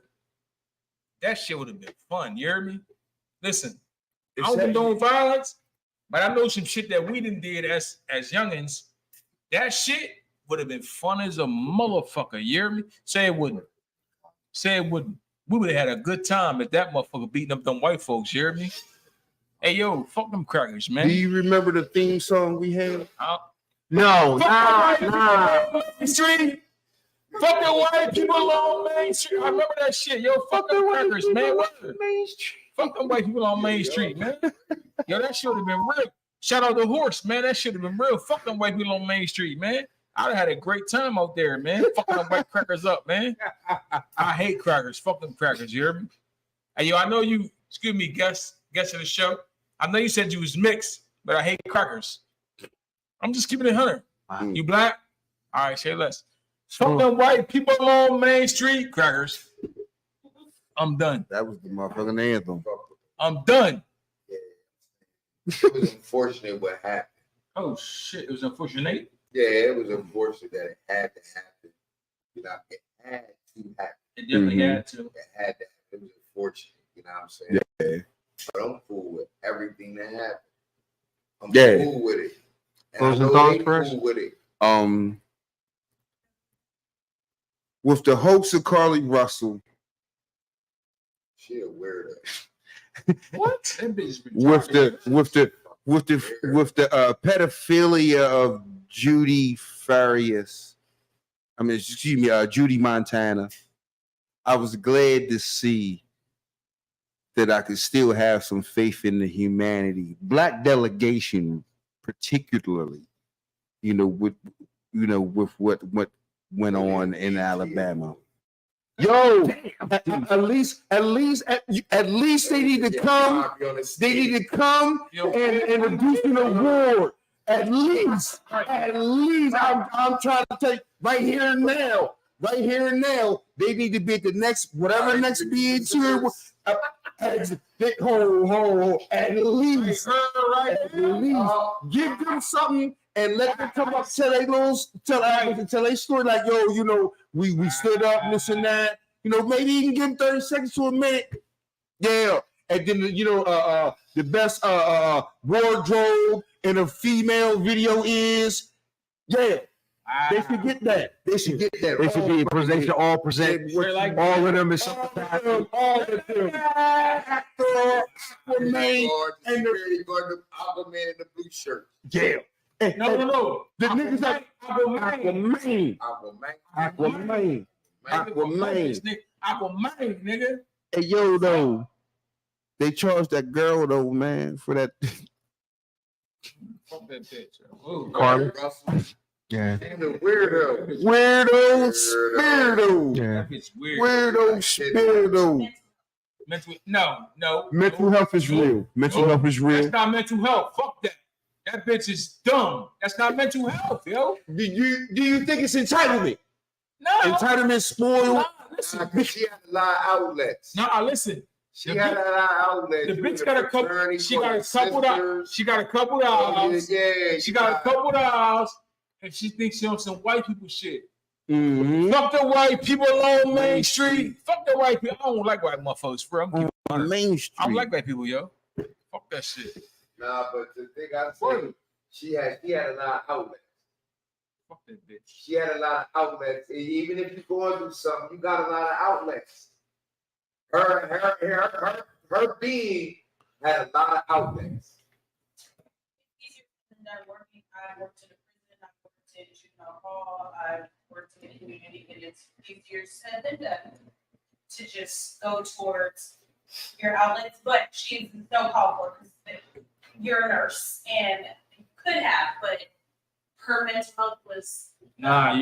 That shit would have been fun. You hear me? Listen, I don't condone violence, but I know some shit that we done did as youngins. That shit would have been fun as a motherfucker. You hear me? Say it wouldn't. Say it wouldn't. We would have had a good time if that motherfucker beating up them white folks. You hear me? Hey yo, fuck them crackers, man. Do you remember the theme song we had? No, Fuck nah. the white people on Main Street. Fuck the white people on Main Street. I remember that shit. Yo, fuck them crackers, man. Fuck them white people on Main Street, man. Yo, that shit would have been real. Shout out to Horse, man. That should have been real. Fuck them white people on Main Street, man. I'd have had a great time out there, man. Fucking them white crackers up, man. I hate crackers. Fuck them crackers, you hear me? Hey, yo, I know you, excuse me, guest of the show. I know you said you was mixed, but I hate crackers. I'm just keeping it 100. You black? All right, say less. Fuck them white people on Main Street, crackers. I'm done. That was the motherfucking anthem. I'm done. It was unfortunate what happened. Oh shit, it was unfortunate. Yeah, it was unfortunate that it had to happen. You know, it had to happen. It definitely had to. It had to happen. It was unfortunate. You know what I'm saying? Yeah. But I'm cool with everything that happened. I'm Yeah. cool with it. And Closing I know thoughts, they Chris? cool with it. With the hoax of Carly Russell, She a weirdo. What? That bitch with retarded. the pedophilia of Judy Farias. Judy Montana. I was glad to see that I could still have some faith in the humanity. Black delegation, particularly, with what went on in Alabama. Yo, at least they need to come. They need to come and introduce an award. At least. I'm trying to take right here and now. They need to be at the next whatever next BET. At least give them something and let them come up, tell their story like, yo, we stood up, this and that. Maybe you can give them 30 seconds to a minute. Yeah. And then the best wardrobe in a female video is they should get that. They should get that. They should be they should all present all of them is something. All of them. And the Aquaman in the blue shirt. Yeah. No. The niggas like Aquaman, nigga. Hey, yo, though, they charged that girl, though, man, for that. Fuck that bitch. Ooh. Carly? Russell. Yeah. And the weirdo. Weirdo, spirito. Yeah. That bitch weird. Weirdo, spirito. Mental health is real. Mental health is real. That's not mental health. Fuck that. That bitch is dumb. That's not mental health, yo. Do you think it's entitlement? No. Entitlement spoiled. Nah, listen. She had a lot of outlets. Nah, listen. She had a lot of outlets. The She bitch was got a a couple. fraternity She for got a her couple of. sisters. She got a couple of hours. Yeah, She got a couple of hours, and she thinks she on some white people shit. Mm-hmm. Fuck the white people on Main Street. Fuck the white people. I don't like white motherfuckers, bro. Main Street. I don't like white people, yo. Fuck that shit. Nah, but the thing I say, she had a lot of outlets. Fuck that bitch. She had a lot of outlets. And even if you're going through something, you got a lot of outlets. Her being had a lot of outlets. Easier than that working. I worked in a prison, I worked in juvenile hall, I worked in the community, and it's easier said than done to just go towards your outlets, but she's no call for because you're a nurse and you could have, but her mental health was. Nah.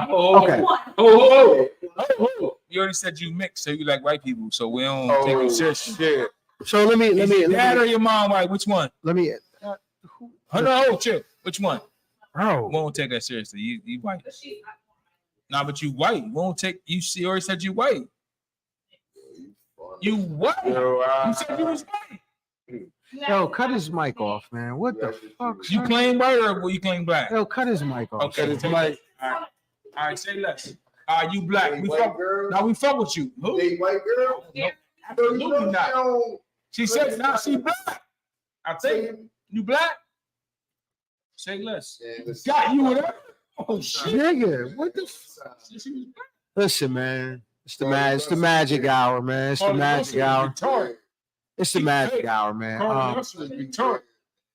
Oh, Okay. oh. You already said you mixed, so you like white people, so we don't take you seriously. shit. So let Is your dad or me your mom white? Which one? No, chill. Which one? We bro. won't take that seriously. You white. But she's Nah, but you white. We won't take you. See, already said you white. You what? Yo, You said you was white. Yo, cut his mic off, man. What the fuck? You son? claim white or will you claim black? Yo, cut his mic off. Okay, it's take like- it. All right, say less. You black. Date We white fuck. girl. Now we fuck with you. Who? Date white girl. No, Bro, you absolutely know not. she don't She said, "Now she black." I think you black. Say less. Yeah, listen. Got you with her. Oh shit. Nigga, what the? She was black. Listen, man. It's the magic hour, man. It's the Carly magic Russell was hour. retarded. It's the magic hour, man. Carly Russell was retarded.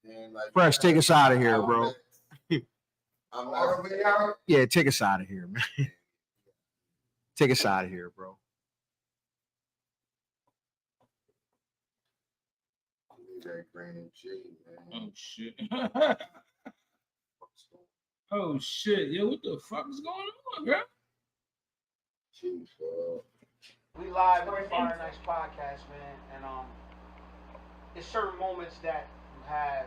And like, Fresh, take us out of here, bro. I'm not way out. Yeah, take us out of here, man. Take us out of here, bro. That green and shit, man. Oh shit. Oh shit. Yo, what the fuck is going on, bro? Jeez, We live on the Fire Nights podcast, man, and it's certain moments that you have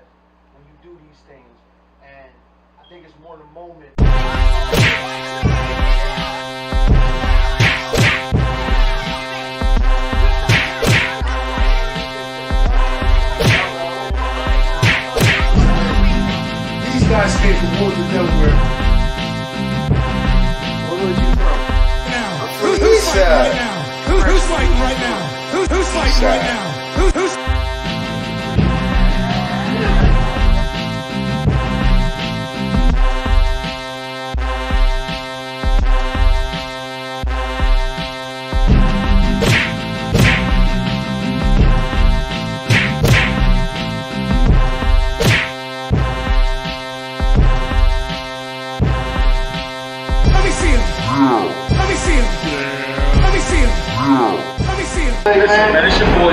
when you do these things, and I think it's more the moment. These guys came from Woodland, Delaware. Where was you from? I'm from the East Side. Who's fighting right now? Who's fighting right now? Who's Let me see him. Let me see him. Let me see him. Let me see him. Man, it's your boy